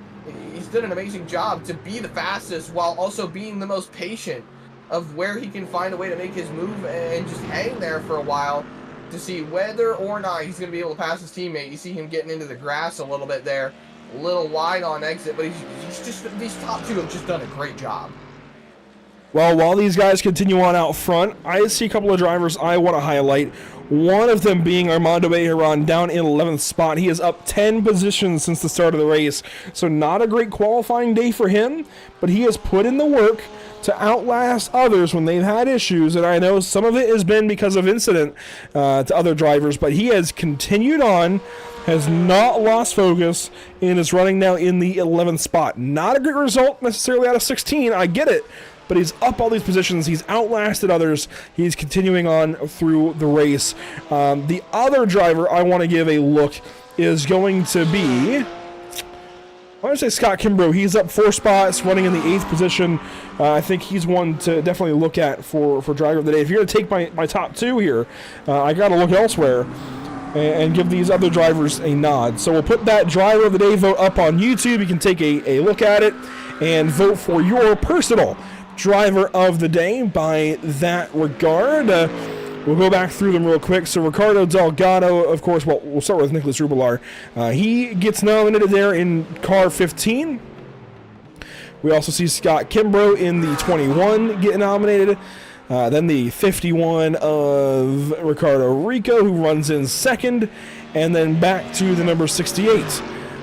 He's done an amazing job to be the fastest while also being the most patient of where he can find a way to make his move and just hang there for a while to see whether or not he's going to be able to pass his teammate. You see him getting into the grass a little bit there, a little wide on exit, but he's just, these top 2 have just done a great job. Well, while these guys continue on out front, I see a couple of drivers I want to highlight. One of them being Armando Bejeron down in 11th spot. He is up 10 positions since the start of the race. So not a great qualifying day for him, but he has put in the work to outlast others when they've had issues. And I know some of it has been because of incident to other drivers, but he has continued on, has not lost focus, and is running now in the 11th spot. Not a great result necessarily out of 16, I get it. But he's up all these positions. He's outlasted others. He's continuing on through the race. The other driver I want to give a look is going to be, I want to say Scott Kimbrough. He's up 4 spots, running in the 8th position. I think he's one to definitely look at for driver of the day. If you're going to take my top 2 here, I got to look elsewhere and give these other drivers a nod. So we'll put that driver of the day vote up on YouTube. You can take a look at it and vote for your personal driver of the day by that regard. We'll go back through them real quick. So Ricardo Delgado, of course, well, we'll start with Nicholas Rubelar. He gets nominated there in car 15. We also see Scott Kimbrough in the 21 getting nominated. Then the 51 of Ricardo Rico, who runs in 2nd. And then back to the number 68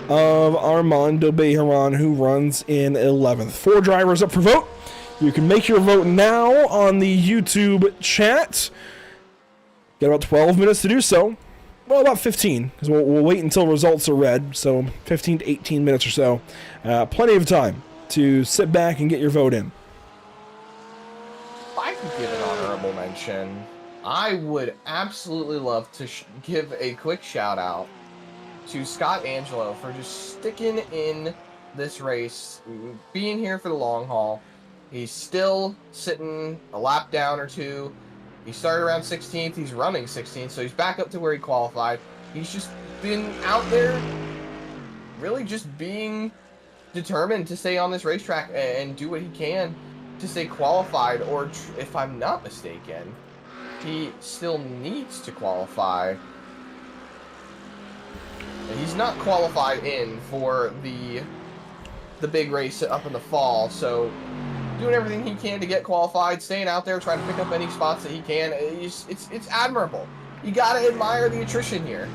of Armando Bejeron, who runs in 11th. 4 drivers up for vote. You can make your vote now on the YouTube chat. Got about 12 minutes to do so. Well, about 15, because we'll wait until results are read, so 15 to 18 minutes or so. Plenty of time to sit back and get your vote in. If I could give an honorable mention, I would absolutely love to give a quick shout out to Scott Angelo for just sticking in this race, being here for the long haul. He's still sitting a lap down or 2. He started around 16th. He's running 16th, so he's back up to where he qualified. He's just been out there really just being determined to stay on this racetrack and do what he can to stay qualified, or if I'm not mistaken, he still needs to qualify. And he's not qualified in for the big race up in the fall, so doing everything he can to get qualified, staying out there, trying to pick up any spots that he can. It's admirable. You gotta admire the attrition here.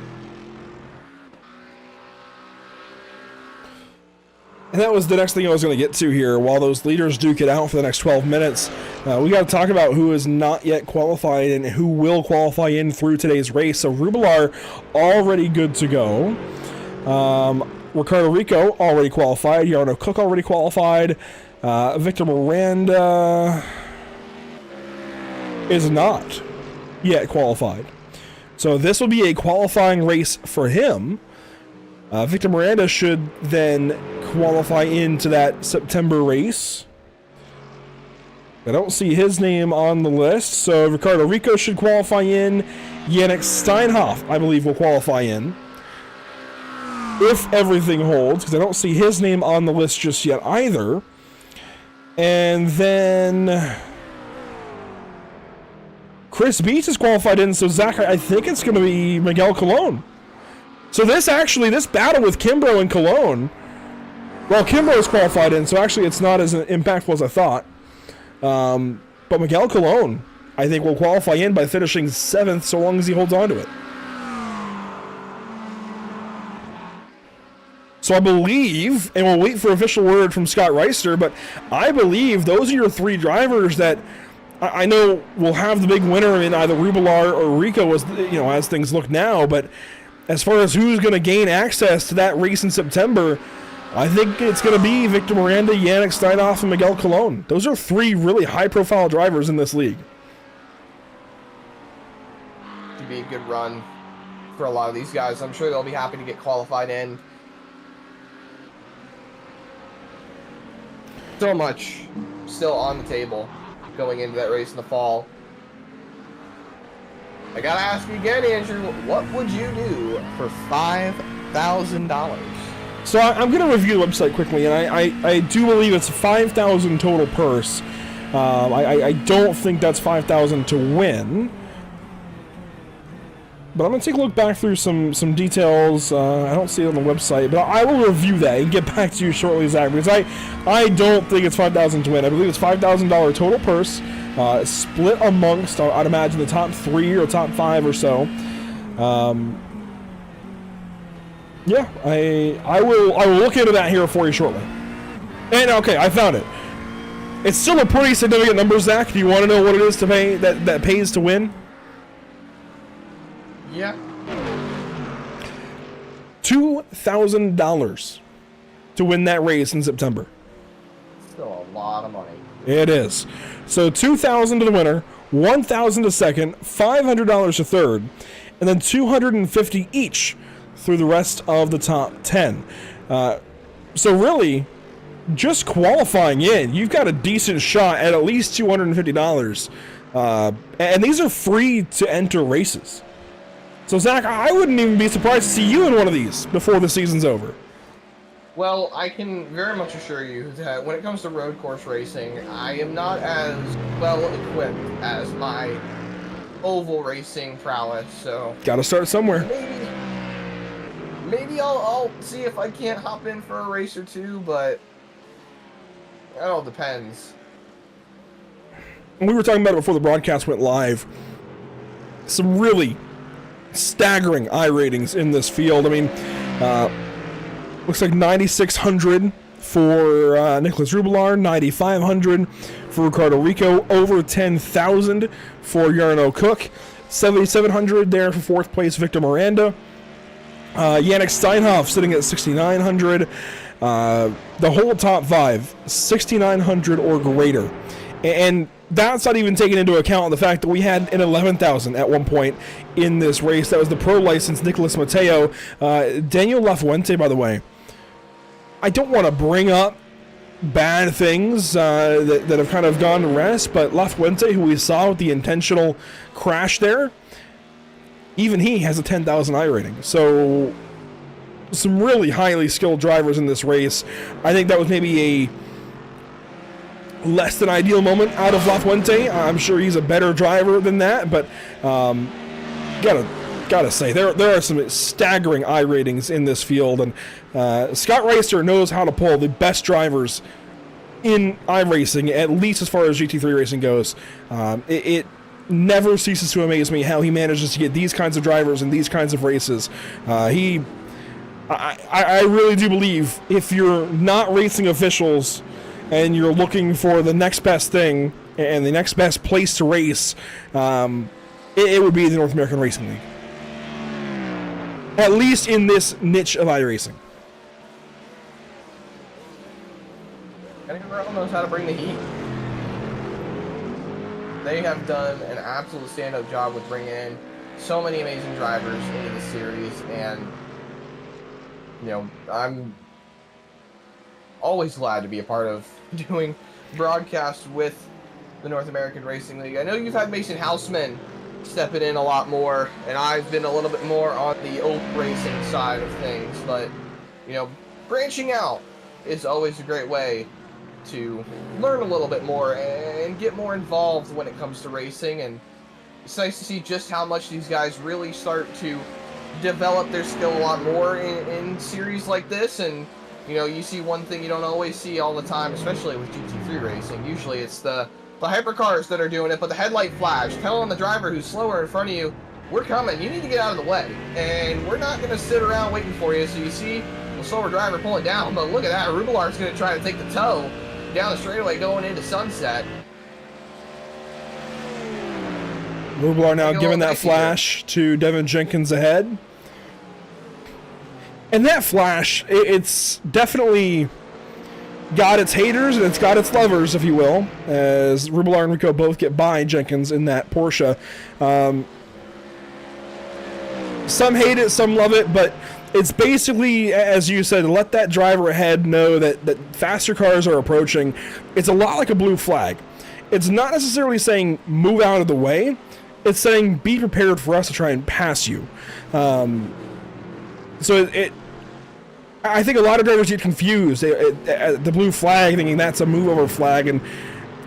And that was the next thing I was going to get to here. While those leaders duke it out for the next 12 minutes, we got to talk about who is not yet qualified and who will qualify in through today's race. So Rubelar already good to go. Ricardo Rico already qualified. Yarno Cook already qualified. Victor Miranda is not yet qualified. So this will be a qualifying race for him. Victor Miranda should then qualify into that September race. I don't see his name on the list, so Ricardo Rico should qualify in. Yannick Steinhoff, I believe, will qualify in. If everything holds, because I don't see his name on the list just yet either. And then Chris Beach is qualified in, so Zach, I think it's going to be Miguel Colon. So this battle with Kimbrough and Cologne, well, Kimbrough is qualified in, so actually it's not as impactful as I thought. But Miguel Cologne, I think, will qualify in by finishing 7th, so long as he holds on to it. So I believe, and we'll wait for official word from Scott Reister, but I believe those are your 3 drivers that I know will have the big winner in either Rubelar or Rico, as things look now, but as far as who's going to gain access to that race in September, I think it's going to be Victor Miranda, Yannick Steinhoff, and Miguel Colon. Those are 3 really high-profile drivers in this league. It'd be a good run for a lot of these guys. I'm sure they'll be happy to get qualified in. So much still on the table going into that race in the fall. I gotta ask you again, Andrew, what would you do for $5,000? So I'm going to review the website quickly, and I do believe it's $5,000 total purse. I don't think that's $5,000 to win. But I'm going to take a look back through some details. I don't see it on the website, but I will review that and get back to you shortly, Zach, because I don't think it's $5,000 to win. I believe it's $5,000 total purse, split amongst, I'd imagine, the top 3 or top 5 or so. Yeah, I will look into that here for you shortly. And okay, I found it. It's still a pretty significant number, Zach. Do you want to know what it is to pay that pays to win? Yeah. $2,000 to win that race in September. Still a lot of money. It is. So $2,000 to the winner, $1,000 to second, $500 to third, and then $250 each through the rest of the top 10. So really, just qualifying in, you've got a decent shot at least $250. And these are free to enter races. So Zach, I wouldn't even be surprised to see you in one of these before the season's over. Well, I can very much assure you that when it comes to road course racing, I am not as well equipped as my oval racing prowess, so... Gotta start somewhere. Maybe I'll see if I can't hop in for a race or two, but that all depends. We were talking about it before the broadcast went live. Some really staggering I ratings in this field. I mean, looks like 9,600 for Nicholas Rubelar, 9,500 for Ricardo Rico, over 10,000 for Yarno Cook, 7,700 there for 4th place Victor Miranda. Yannick Steinhoff sitting at 6,900. The whole top 5, 6,900 or greater. And that's not even taking into account the fact that we had an 11,000 at one point in this race. That was the pro license Nicolas Mateo. Daniel Lafuente, by the way. I don't want to bring up bad things that have kind of gone to rest, but Lafuente, who we saw with the intentional crash there, even he has a 10,000 I rating. So some really highly skilled drivers in this race. I think that was maybe less than ideal moment out of La Fuente. I'm sure he's a better driver than that, but gotta say there are some staggering I ratings in this field, and Scott Reister knows how to pull the best drivers in iRacing, at least as far as GT3 racing goes. It never ceases to amaze me how he manages to get these kinds of drivers in these kinds of races. I really do believe if you're not racing officials and you're looking for the next best thing and the next best place to race, it would be the North American Racing League. At least in this niche of iRacing. NARL knows how to bring the heat. They have done an absolute stand-up job with bringing in so many amazing drivers into the series, and you know, I'm always glad to be a part of doing broadcasts with the North American Racing League. I know you've had Mason Houseman stepping in a lot more, and I've been a little bit more on the old racing side of things, but you know, branching out is always a great way to learn a little bit more and get more involved when it comes to racing. And it's nice to see just how much these guys really start to develop their skill a lot more in series like this. And you know, you see one thing you don't always see all the time, especially with GT3 racing. Usually it's the hypercars that are doing it, but the headlight flash telling the driver who's slower in front of you, we're coming, you need to get out of the way, and we're not going to sit around waiting for you. So you see the slower driver pulling down, but look at that, Rubelar's going to try to take the toe down the straightaway going into Sunset. Rubelar now giving that flash to Devin Jenkins ahead. And that flash, it's definitely got its haters and it's got its lovers, if you will, as Rubelar and Rico both get by Jenkins in that Porsche. Some hate it, some love it, but it's basically, as you said, let that driver ahead know that faster cars are approaching. It's a lot like a blue flag. It's not necessarily saying move out of the way. It's saying be prepared for us to try and pass you. So I think a lot of drivers get confused at the blue flag, thinking that's a move over flag, and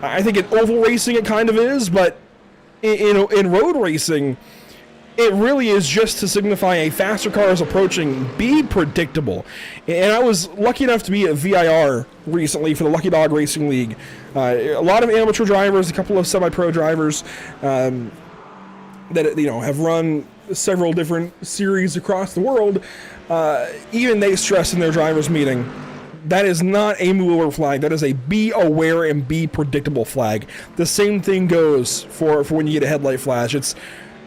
I think in oval racing it kind of is, but in road racing, it really is just to signify a faster car is approaching. Be predictable. And I was lucky enough to be at VIR recently for the Lucky Dog Racing League. A lot of amateur drivers, a couple of semi-pro drivers that have run several different series across the world. Even they stress in their drivers meeting, that is not a move over flag. That is a be aware and be predictable flag. The same thing goes for when you get a headlight flash.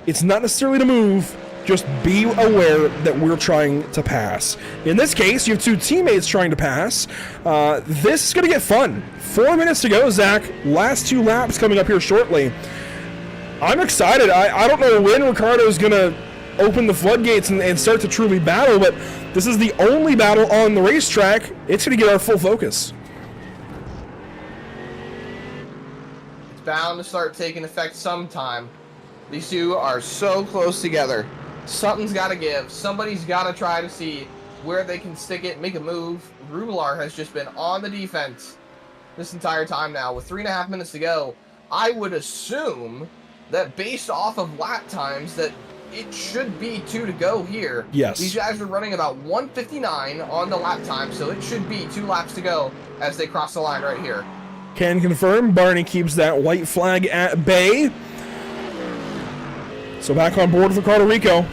It's not necessarily to move, just be aware that we're trying to pass. In this case, you have two teammates trying to pass. This is going to get fun. 4 minutes to go, Zach. Last 2 laps coming up here shortly. I'm excited. I don't know when Ricardo is going to open the floodgates and start to truly battle, but this is the only battle on the racetrack. It's going to get our full focus. It's bound to start taking effect sometime. These two are so close together. Something's got to give. Somebody's got to try to see where they can stick it, make a move. Rubelar has just been on the defense this entire time now. With 3.5 minutes to go, I would assume that based off of lap times that it should be 2 to go here. Yes. These guys are running about 1:59 on the lap time, so it should be 2 laps to go as they cross the line right here. Can confirm Barney keeps that white flag at bay. So back on board with Ricardo Rico.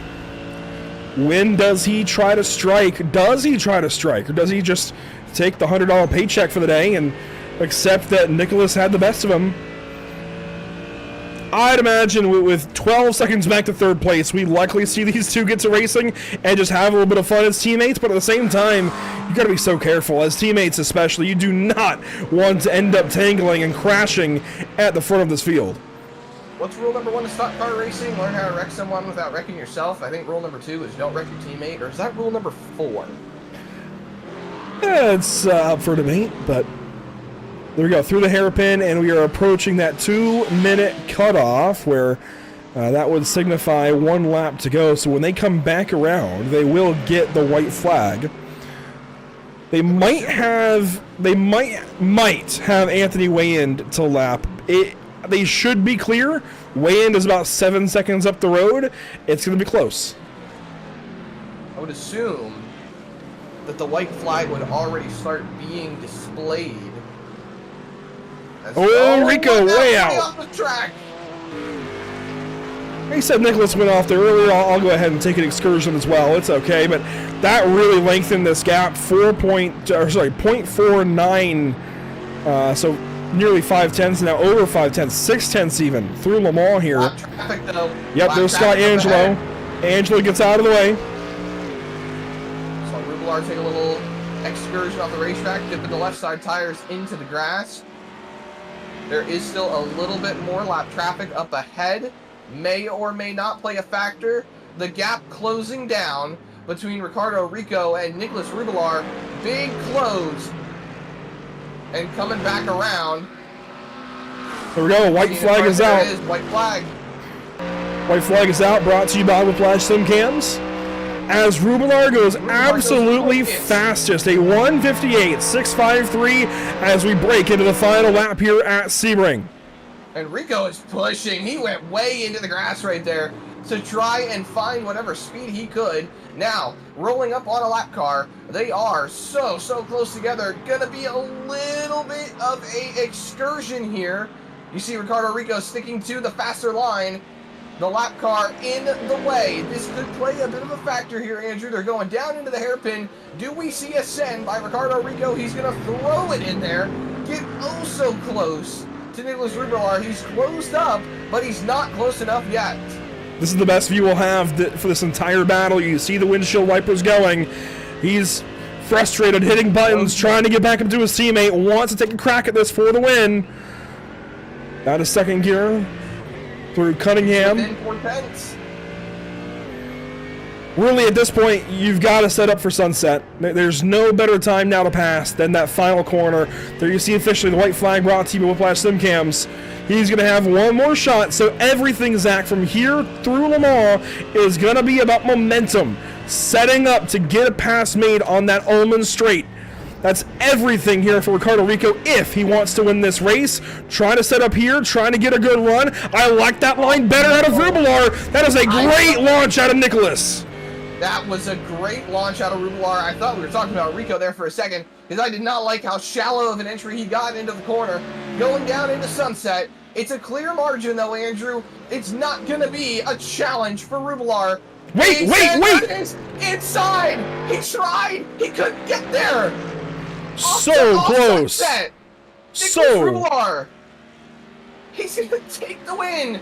When does he try to strike? Does he try to strike? Or does he just take the $100 paycheck for the day and accept that Nicholas had the best of him? I'd imagine with 12 seconds back to third place, we likely see these two get to racing and just have a little bit of fun as teammates, but at the same time, you got to be so careful. As teammates especially, you do not want to end up tangling and crashing at the front of this field. What's rule number 1 of stock car racing? Learn how to wreck someone without wrecking yourself. I think rule number 2 is don't wreck your teammate. Or is that rule number 4? Yeah, it's up for debate, but there we go. Through the hairpin, and we are approaching that 2-minute cutoff where that would signify 1 lap to go. So when they come back around, they will get the white flag. They might have Anthony weigh in to lap. They should be clear. Weigh in is about 7 seconds up the road. It's going to be close. I would assume that the white flag would already start being displayed. Rico way out. Off the track. He said Nicholas went off there earlier. I'll go ahead and take an excursion as well. It's okay, but that really lengthened this gap. 0.49. So nearly 5/10, now over 5/10, 6/10 even through Le Mans here. Traffic, though. Yep, there's Scott Angelo. Angelo gets out of the way. So Rubelar take a little excursion off the racetrack, dipping the left side tires into the grass. There is still a little bit more lap traffic up ahead. May or may not play a factor. The gap closing down between Ricardo Rico and Nicholas Rubelar. Big close. And coming back around. There we go. White flag is out. There it is. White flag. White flag is out. Brought to you by Whiplash Sim Cams. As Rubelar goes absolutely fastest. A 1:58.653 as we break into the final lap here at Sebring. And Rico is pushing. He went way into the grass right there to try and find whatever speed he could. Now, rolling up on a lap car, they are so close together. Gonna be a little bit of a excursion here. You see Ricardo Rico sticking to the faster line. The lap car in the way. This could play a bit of a factor here, Andrew. They're going down into the hairpin. Do we see a send by Ricardo Rico? He's gonna throw it in there. Get oh so close to Nicholas Rubelar. He's closed up, but he's not close enough yet. This is the best view we'll have for this entire battle. You see the windshield wipers going. He's frustrated, hitting buttons, trying to get back up to his teammate, wants to take a crack at this for the win. Out of second gear through Cunningham. Within 4/10. Really, at this point, you've got to set up for sunset. There's no better time now to pass than that final corner. There you see officially the white flag brought to you by Whiplash Sim Cams. He's going to have one more shot, so everything, Zach, from here through Le Mans is going to be about momentum. Setting up to get a pass made on that Ullman straight. That's everything here for Ricardo Rico if he wants to win this race. Trying to set up here, trying to get a good run. I like that line better out of Rubelar. That is a great launch out of Nicholas. That was a great launch out of Rubelar. I thought we were talking about Rico there for a second because I did not like how shallow of an entry he got into the corner. Going down into sunset. It's a clear margin though, Andrew. It's not going to be a challenge for Rubelar. Wait! Inside! He tried! He couldn't get there! So close! So Rubelar! He's going to take the win!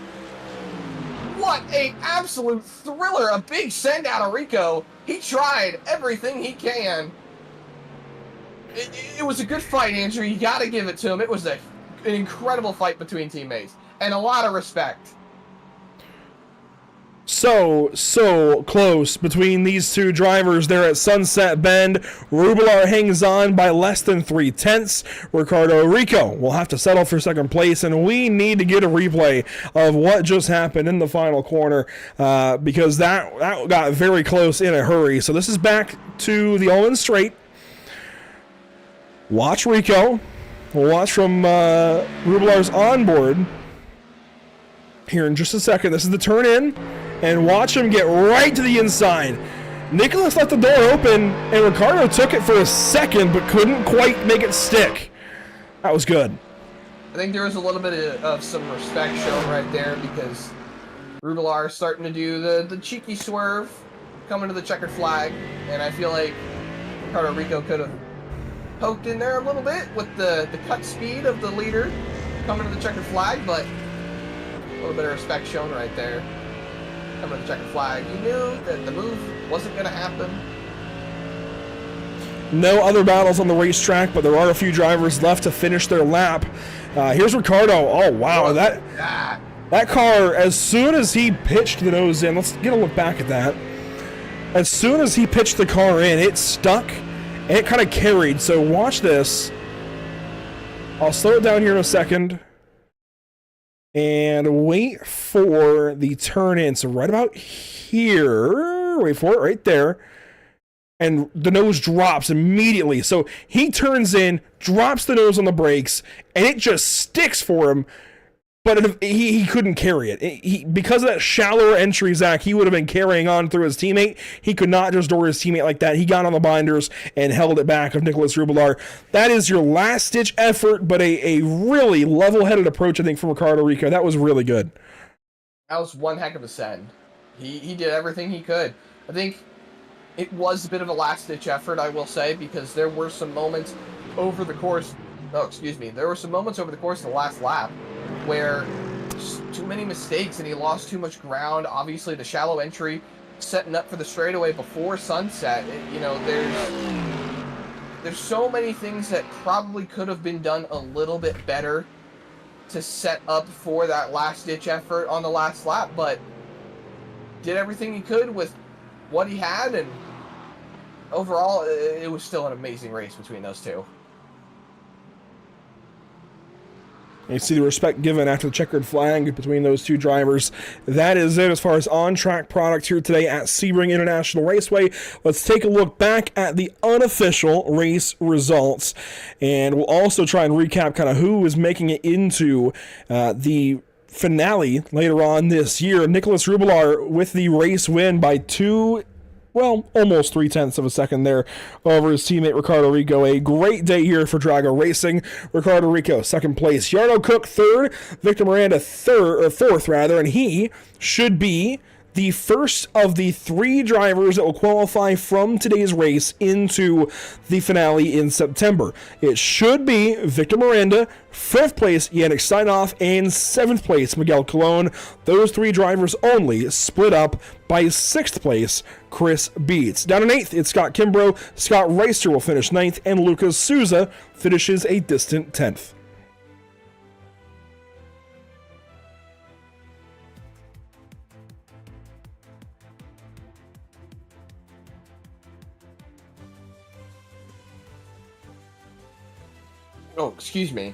What a absolute thriller! A big send out of Rico. He tried everything he can. It was a good fight, Andrew. You got to give it to him. It was an incredible fight between teammates. And a lot of respect. So close between these two drivers there at Sunset Bend. Rubelar hangs on by less than 3/10. Ricardo Rico will have to settle for second place, and we need to get a replay of what just happened in the final corner because that got very close in a hurry. So this is back to the Ullman straight. Watch Rico. We'll watch from Rubelar's onboard here in just a second. This is the turn in. And watch him get right to the inside. Nicholas left the door open, and Ricardo took it for a second, but couldn't quite make it stick. That was good. I think there was a little bit of some respect shown right there because Rubelar starting to do the cheeky swerve, coming to the checkered flag, and I feel like Ricardo Rico could have poked in there a little bit with the cut speed of the leader coming to the checkered flag, but a little bit of respect shown right there. Coming to the checkered flag. You knew that the move wasn't going to happen. No other battles on the racetrack, but there are a few drivers left to finish their lap. Here's Ricardo. Oh, wow. That car, as soon as he pitched the nose in, let's get a look back at that. As soon as he pitched the car in, it stuck, and it kind of carried. So watch this. I'll slow it down here in a second. And wait for the turn in. So right about here, wait for it, right there. and the nose drops immediately. So he turns in, drops the nose on the brakes, and it just sticks for him. But he couldn't carry it. Because of that shallower entry, Zach, he would have been carrying on through his teammate. He could not just door his teammate like that. He got on the binders and held it back of Nicholas Rubelar. That is your last-ditch effort, but a really level-headed approach, I think, from Ricardo Rico. That was really good. That was one heck of a send. He did everything he could. I think it was a bit of a last-ditch effort, I will say, because there were some moments over the course... Oh, excuse me. There were some moments over the course of the last lap where just too many mistakes and he lost too much ground. Obviously, the shallow entry setting up for the straightaway before sunset. There's so many things that probably could have been done a little bit better to set up for that last-ditch effort on the last lap, but did everything he could with what he had, and overall, it was still an amazing race between those two. You see the respect given after the checkered flag between those two drivers. That is it as far as on-track product here today at Sebring International Raceway. Let's take a look back at the unofficial race results, and we'll also try and recap kind of who is making it into the finale later on this year. Nicholas Rubelar with the race win by almost 0.3 of a second there over his teammate Ricardo Rico. A great day here for Drago Racing. Ricardo Rico, second place. Yarno Cook, third. Victor Miranda, fourth, and he should be the first of the 3 drivers that will qualify from today's race into the finale in September. It should be Victor Miranda, 5th place Yannick Steinhoff, and 7th place Miguel Colon. Those 3 drivers only, split up by 6th place Chris Beats. Down in 8th, it's Scott Kimbrough. Scott Reister will finish 9th, and Lucas Souza finishes a distant 10th. Oh, excuse me.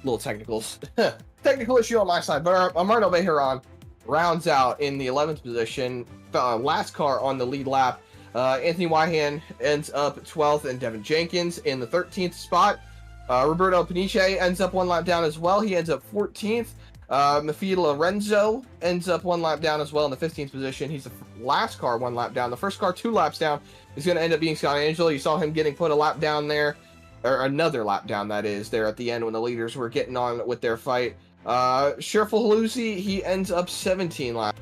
Little technicals. Technical issue on my side, but Amarno Bejaran rounds out in the 11th position. Last car on the lead lap. Anthony Wyhan ends up 12th, and Devin Jenkins in the 13th spot. Roberto Peniche ends up 1 lap down as well. He ends up 14th. Mafia Lorenzo ends up 1 lap down as well in the 15th position. He's the last car 1 lap down. The first car 2 laps down is going to end up being Scott Angelo. You saw him getting put a lap down there. Or another lap down, that is, there at the end when the leaders were getting on with their fight. Sherful Halusi, he ends up 17 laps.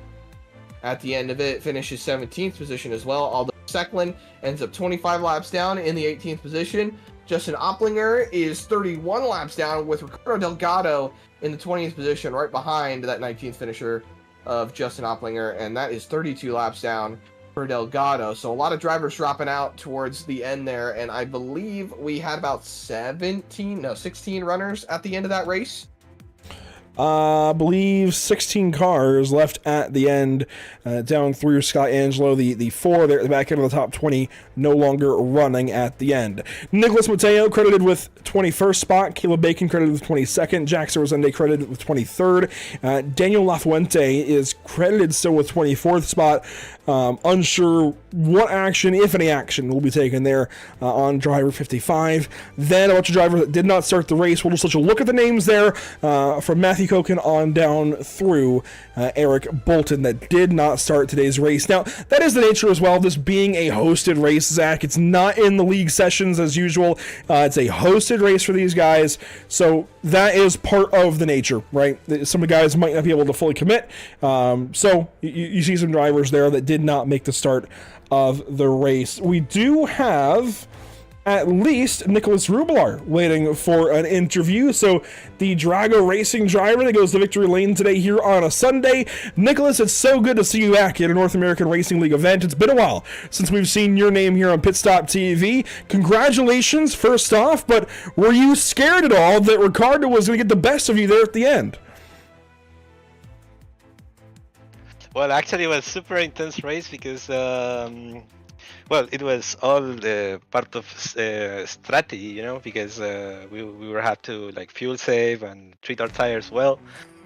At the end of it, finishes 17th position as well, although Secklin ends up 25 laps down in the 18th position. Justin Opplinger is 31 laps down with Ricardo Delgado in the 20th position, right behind that 19th finisher of Justin Opplinger, and that is 32 laps down for Delgado. So a lot of drivers dropping out towards the end there, and I believe we had about 16 runners at the end of that race. I believe 16 cars left at the end, down through Scott Angelo, the 4 there at the back end of the top 20, no longer running at the end. Nicholas Mateo credited with 21st spot, Caleb Bacon credited with 22nd, Jackson Rosende credited with 23rd, Daniel Lafuente is credited still with 24th spot. Unsure what action, if any action, will be taken there on driver 55. Then a bunch of drivers that did not start the race. We'll just let you look at the names there from Matthew Koken on down through Eric Bolton that did not start today's race. Now, that is the nature as well of this being a hosted race, Zach. It's not in the league sessions as usual. It's a hosted race for these guys, so that is part of the nature, right? Some of the guys might not be able to fully commit, so you see some drivers there that did not make the start of the race. We do have at least Nicholas Rubelar waiting for an interview. So the Drago Racing driver that goes to victory lane today here on a Sunday. Nicholas, it's so good to see you back at a North American Racing League event. It's been a while since we've seen your name here on Pit Stop TV. Congratulations, first off, but were you scared at all that Ricardo was going to get the best of you there at the end? Well, actually, it was super intense race because, well, it was all part of strategy, you know, because we were had to like fuel save and treat our tires well.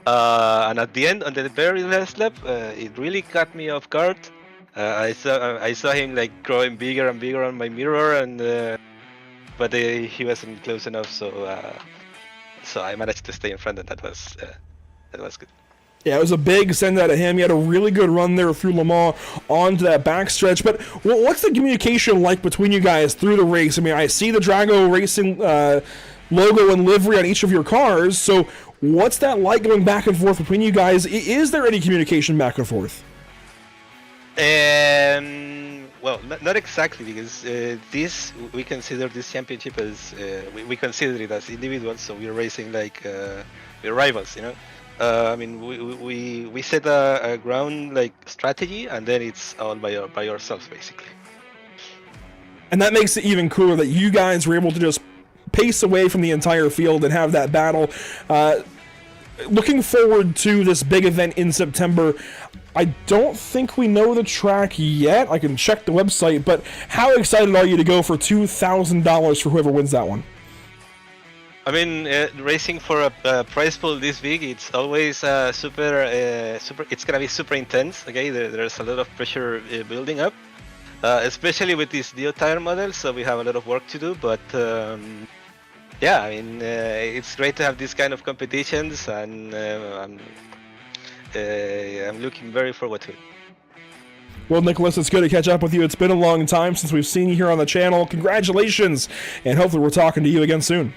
And at the end, on the very last lap, it really caught me off guard. I saw him like growing bigger and bigger on my mirror, and but he wasn't close enough, so I managed to stay in front, and that was good. Yeah, it was a big send out of him. He had a really good run there through Le Mans onto that backstretch. But what's the communication like between you guys through the race? I mean, I see the Drago Racing logo and livery on each of your cars. So what's that like going back and forth between you guys? Is there any communication back and forth? Well, not exactly, because we consider this championship as we consider it as individuals, so we're racing like we're rivals, you know. I mean, we set a ground like strategy, and then it's all by ourselves basically. And that makes it even cooler that you guys were able to just pace away from the entire field and have that battle. Looking forward to this big event in September. I don't think we know the track yet. I can check the website, but how excited are you to go for $2,000 for whoever wins that one? I mean, racing for a prize pool this big, it's always super. It's gonna be super intense. Okay, there's a lot of pressure building up, especially with this Dio tire model. So we have a lot of work to do. But yeah, I mean, it's great to have these kind of competitions, and I'm looking very forward to it. Well, Nicholas, it's good to catch up with you. It's been a long time since we've seen you here on the channel. Congratulations, and hopefully we're talking to you again soon.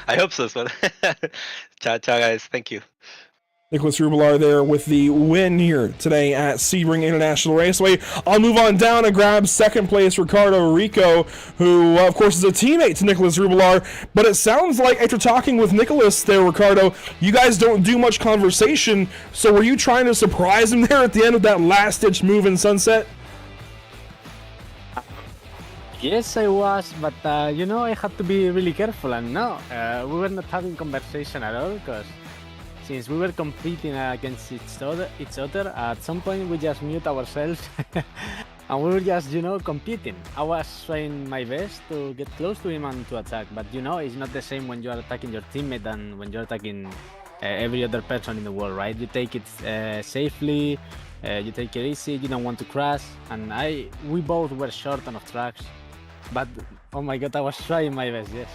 I hope so, but ciao, guys. Thank you. Nicholas Rubilar there with the win here today at Sebring International Raceway. I'll move on down and grab second place Ricardo Rico, who, of course, is a teammate to Nicholas Rubilar. But it sounds like after talking with Nicholas there, Ricardo, you guys don't do much conversation. So were you trying to surprise him there at the end of that last-ditch move in Sunset? Yes, I was, but you know, I had to be really careful, and no, we were not having conversation at all, because since we were competing against each other, at some point we just mute ourselves, and we were just, you know, competing. I was trying my best to get close to him and to attack, but you know, it's not the same when you are attacking your teammate than when you're attacking every other person in the world, right? You take it safely, you take it easy, you don't want to crash, and we both were short on tracks. But, oh my god, I was trying my best, yes.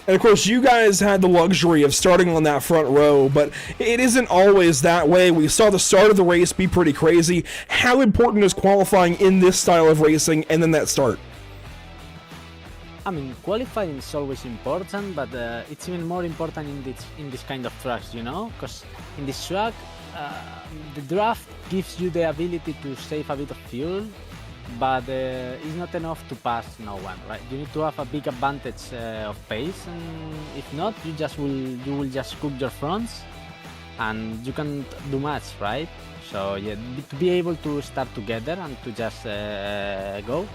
And of course, you guys had the luxury of starting on that front row, but it isn't always that way. We saw the start of the race be pretty crazy. How important is qualifying in this style of racing and then that start? I mean, qualifying is always important, but it's even more important in this kind of tracks, you know? Because in this track, the draft gives you the ability to save a bit of fuel, but it's not enough to pass no one, right? You need to have a big advantage of pace, and if not, you will just cook your fronts, and you can't do much, right? So yeah, to be able to start together and to just go,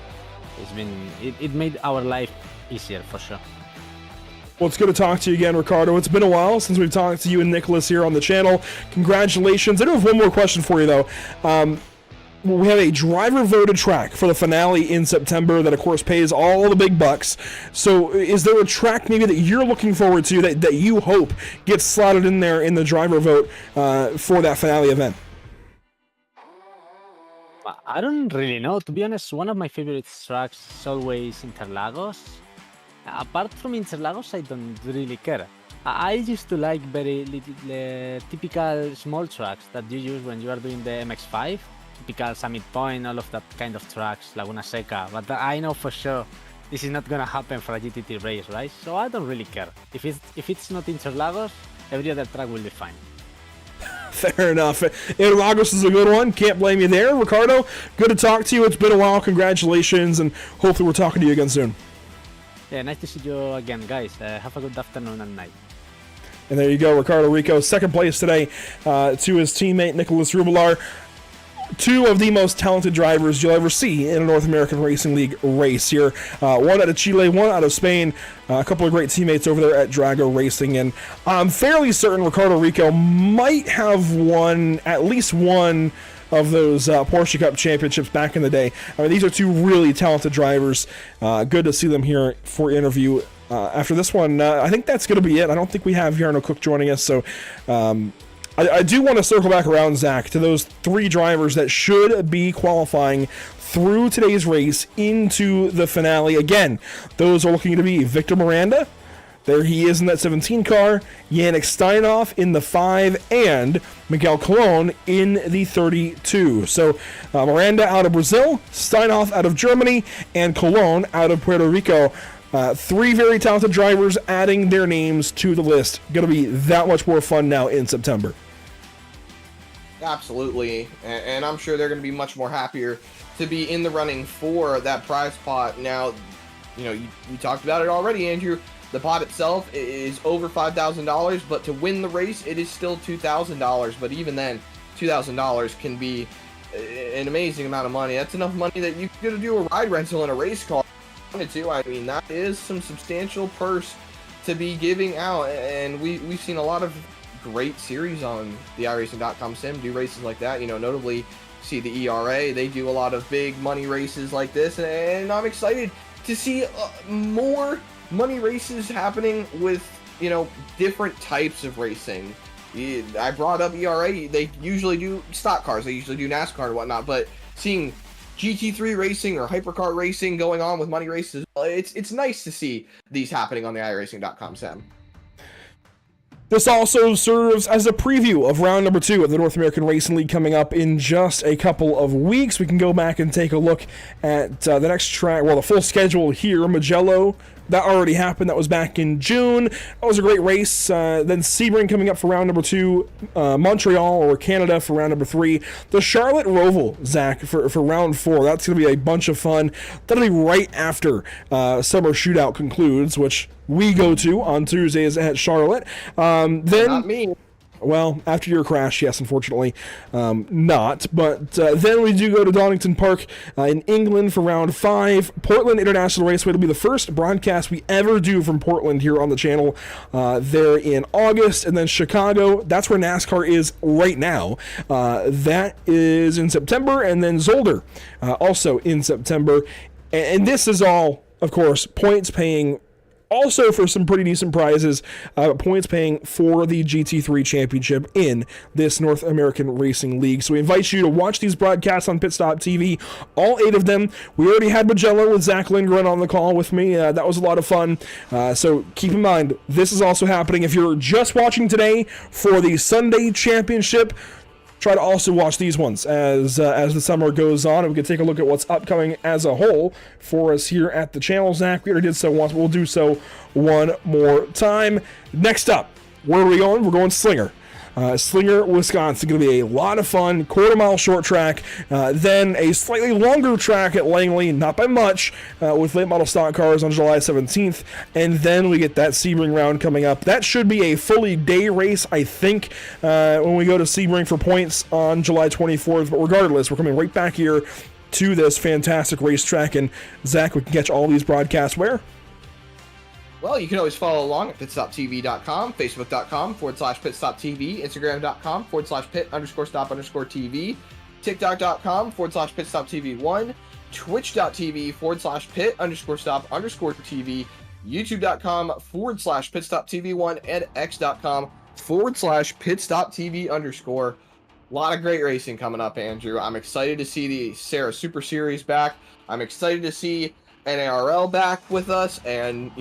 it made our life easier for sure. Well, it's good to talk to you again, Ricardo. It's been a while since we've talked to you and Nicholas here on the channel. Congratulations. I do have one more question for you, though. We have a driver-voted track for the finale in September that, of course, pays all the big bucks. So is there a track maybe that you're looking forward to that you hope gets slotted in there in the driver vote for that finale event? I don't really know. To be honest, one of my favorite tracks is always Interlagos. Apart from Interlagos, I don't really care. I used to like very typical small tracks that you use when you are doing the MX-5. Typical Summit Point, all of that kind of tracks, Laguna Seca, but I know for sure this is not gonna happen for a GTT race, right? So I don't really care. If it's not Interlagos, every other track will be fine. Fair enough. Interlagos is a good one. Can't blame you there. Ricardo, good to talk to you. It's been a while. Congratulations, and hopefully we're talking to you again soon. Yeah, nice to see you again, guys. Have a good afternoon and night. And there you go, Ricardo Rico, second place today to his teammate Nicholas Rubilar. Two of the most talented drivers you'll ever see in a North American Racing League race here. One out of Chile, one out of Spain. A couple of great teammates over there at Drago Racing. And I'm fairly certain Ricardo Rico might have won at least one of those Porsche Cup championships back in the day. I mean, these are two really talented drivers. Good to see them here for interview. After this one, I think that's going to be it. I don't think we have Jarno Cook joining us, so I do want to circle back around, Zach, to those 3 drivers that should be qualifying through today's race into the finale. Again, those are looking to be Victor Miranda. There he is in that 17 car, Yannick Steinhoff in the 5, and Miguel Colon in the 32. So Miranda out of Brazil, Steinhoff out of Germany, and Colon out of Puerto Rico. 3 very talented drivers adding their names to the list. Going to be that much more fun now in September. Absolutely, and I'm sure they're going to be much more happier to be in the running for that prize pot. Now, you talked about it already, Andrew. The pot itself is over $5,000, but to win the race, it is still $2,000. But even then, $2,000 can be an amazing amount of money. That's enough money that you could do a ride rental in a race car. I mean, that is some substantial purse to be giving out, and we've seen a lot of great series on the iRacing.com sim do races like that. Notably see the ERA. They do a lot of big money races like this, and I'm excited to see more money races happening with different types of racing. I brought up ERA. They usually do stock cars. They usually do NASCAR and whatnot, but seeing GT3 racing or hypercar racing going on with money races, it's nice to see these happening on the iRacing.com sim. This also serves as a preview of round number 2 of the North American Racing League coming up in just a couple of weeks. We can go back and take a look at the next track, the full schedule here. Mugello, that already happened. That was back in June. That was a great race. Then Sebring coming up for round number 2. Montreal or Canada for round number 3. The Charlotte Roval, Zach, for round 4. That's going to be a bunch of fun. That'll be right after Summer Shootout concludes, which we go to on Tuesdays at Charlotte. Then, not me. Well, after your crash, yes, unfortunately, not. But then we do go to Donington Park in England for round 5. Portland International Raceway will be the first broadcast we ever do from Portland here on the channel there in August. And then Chicago, that's where NASCAR is right now. That is in September. And then Zolder, also in September. And this is all, of course, points paying. Also for some pretty decent prizes, points paying for the GT3 Championship in this North American Racing League. So we invite you to watch these broadcasts on Pitstop TV, all 8 of them. We already had Mugello with Zach Lindgren on the call with me. That was a lot of fun. So keep in mind, this is also happening. If you're just watching today for the Sunday Championship, try to also watch these ones as the summer goes on, and we can take a look at what's upcoming as a whole for us here at the channel. Zach, we already did so once, but we'll do so one more time. Next up, where are we going? We're going Slinger. Slinger, Wisconsin, going to be a lot of fun. Quarter-mile short track, then a slightly longer track at Langley, not by much, with late model stock cars on July 17th, and then we get that Sebring round coming up. That should be a fully day race, I think, when we go to Sebring for points on July 24th, but regardless, we're coming right back here to this fantastic racetrack, and Zach, we can catch all these broadcasts where? Well, you can always follow along at pitstoptv.com, facebook.com/pitstoptv, instagram.com/pit_stop_TV, tiktok.com/pitstoptv1, twitch.tv/pit_stop_TV, youtube.com/pitstoptv1, and x.com/pitstoptv_. A lot of great racing coming up, Andrew. I'm excited to see the Sarah Super Series back. I'm excited to see NARL back with us, and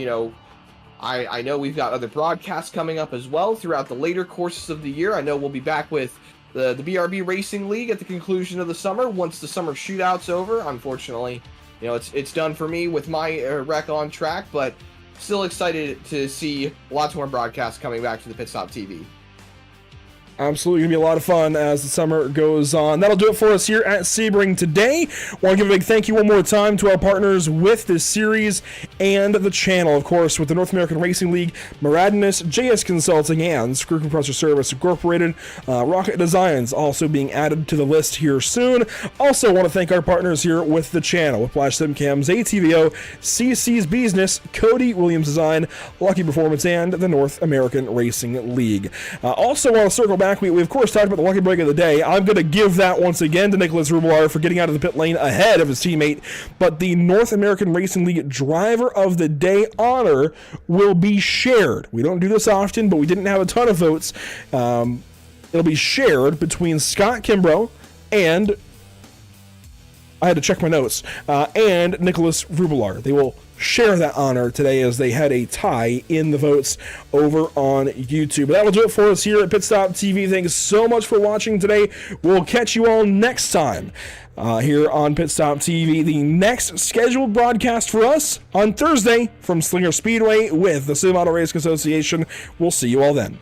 I know we've got other broadcasts coming up as well throughout the later courses of the year. I know we'll be back with the BRB Racing League at the conclusion of the summer, once the summer shootout's over. Unfortunately, it's done for me with my wreck on track, but still excited to see lots more broadcasts coming back to the Pit Stop TV. Absolutely going to be a lot of fun as the summer goes on. That'll do it for us here at Sebring today. Want to give a big thank you one more time to our partners with this series and the channel, of course, with the North American Racing League, Maradinus, JS Consulting, and Screw Compressor Service Incorporated. Rocket Designs also being added to the list here soon. Also want to thank our partners here with the channel, Whiplash Simcams, ATVO, CC's Business, Cody Williams Design, Lucky Performance, and the North American Racing League. Also want to circle back. We of course talked about the lucky break of the day. I'm going to give that once again to Nicholas Rubelar for getting out of the pit lane ahead of his teammate, but the North American Racing League Driver of the Day honor will be shared. We don't do this often, but we didn't have a ton of votes. It'll be shared between Scott Kimbrough and, I had to check my notes, and Nicholas Rubelar. They will share that honor today as they had a tie in the votes over on YouTube. But that will do it for us here at Pit Stop TV. Thanks so much for watching today. We'll catch you all next time here on Pit Stop TV. The next scheduled broadcast for us on Thursday from Slinger Speedway with the Sim Auto Racing Association. We'll see you all then.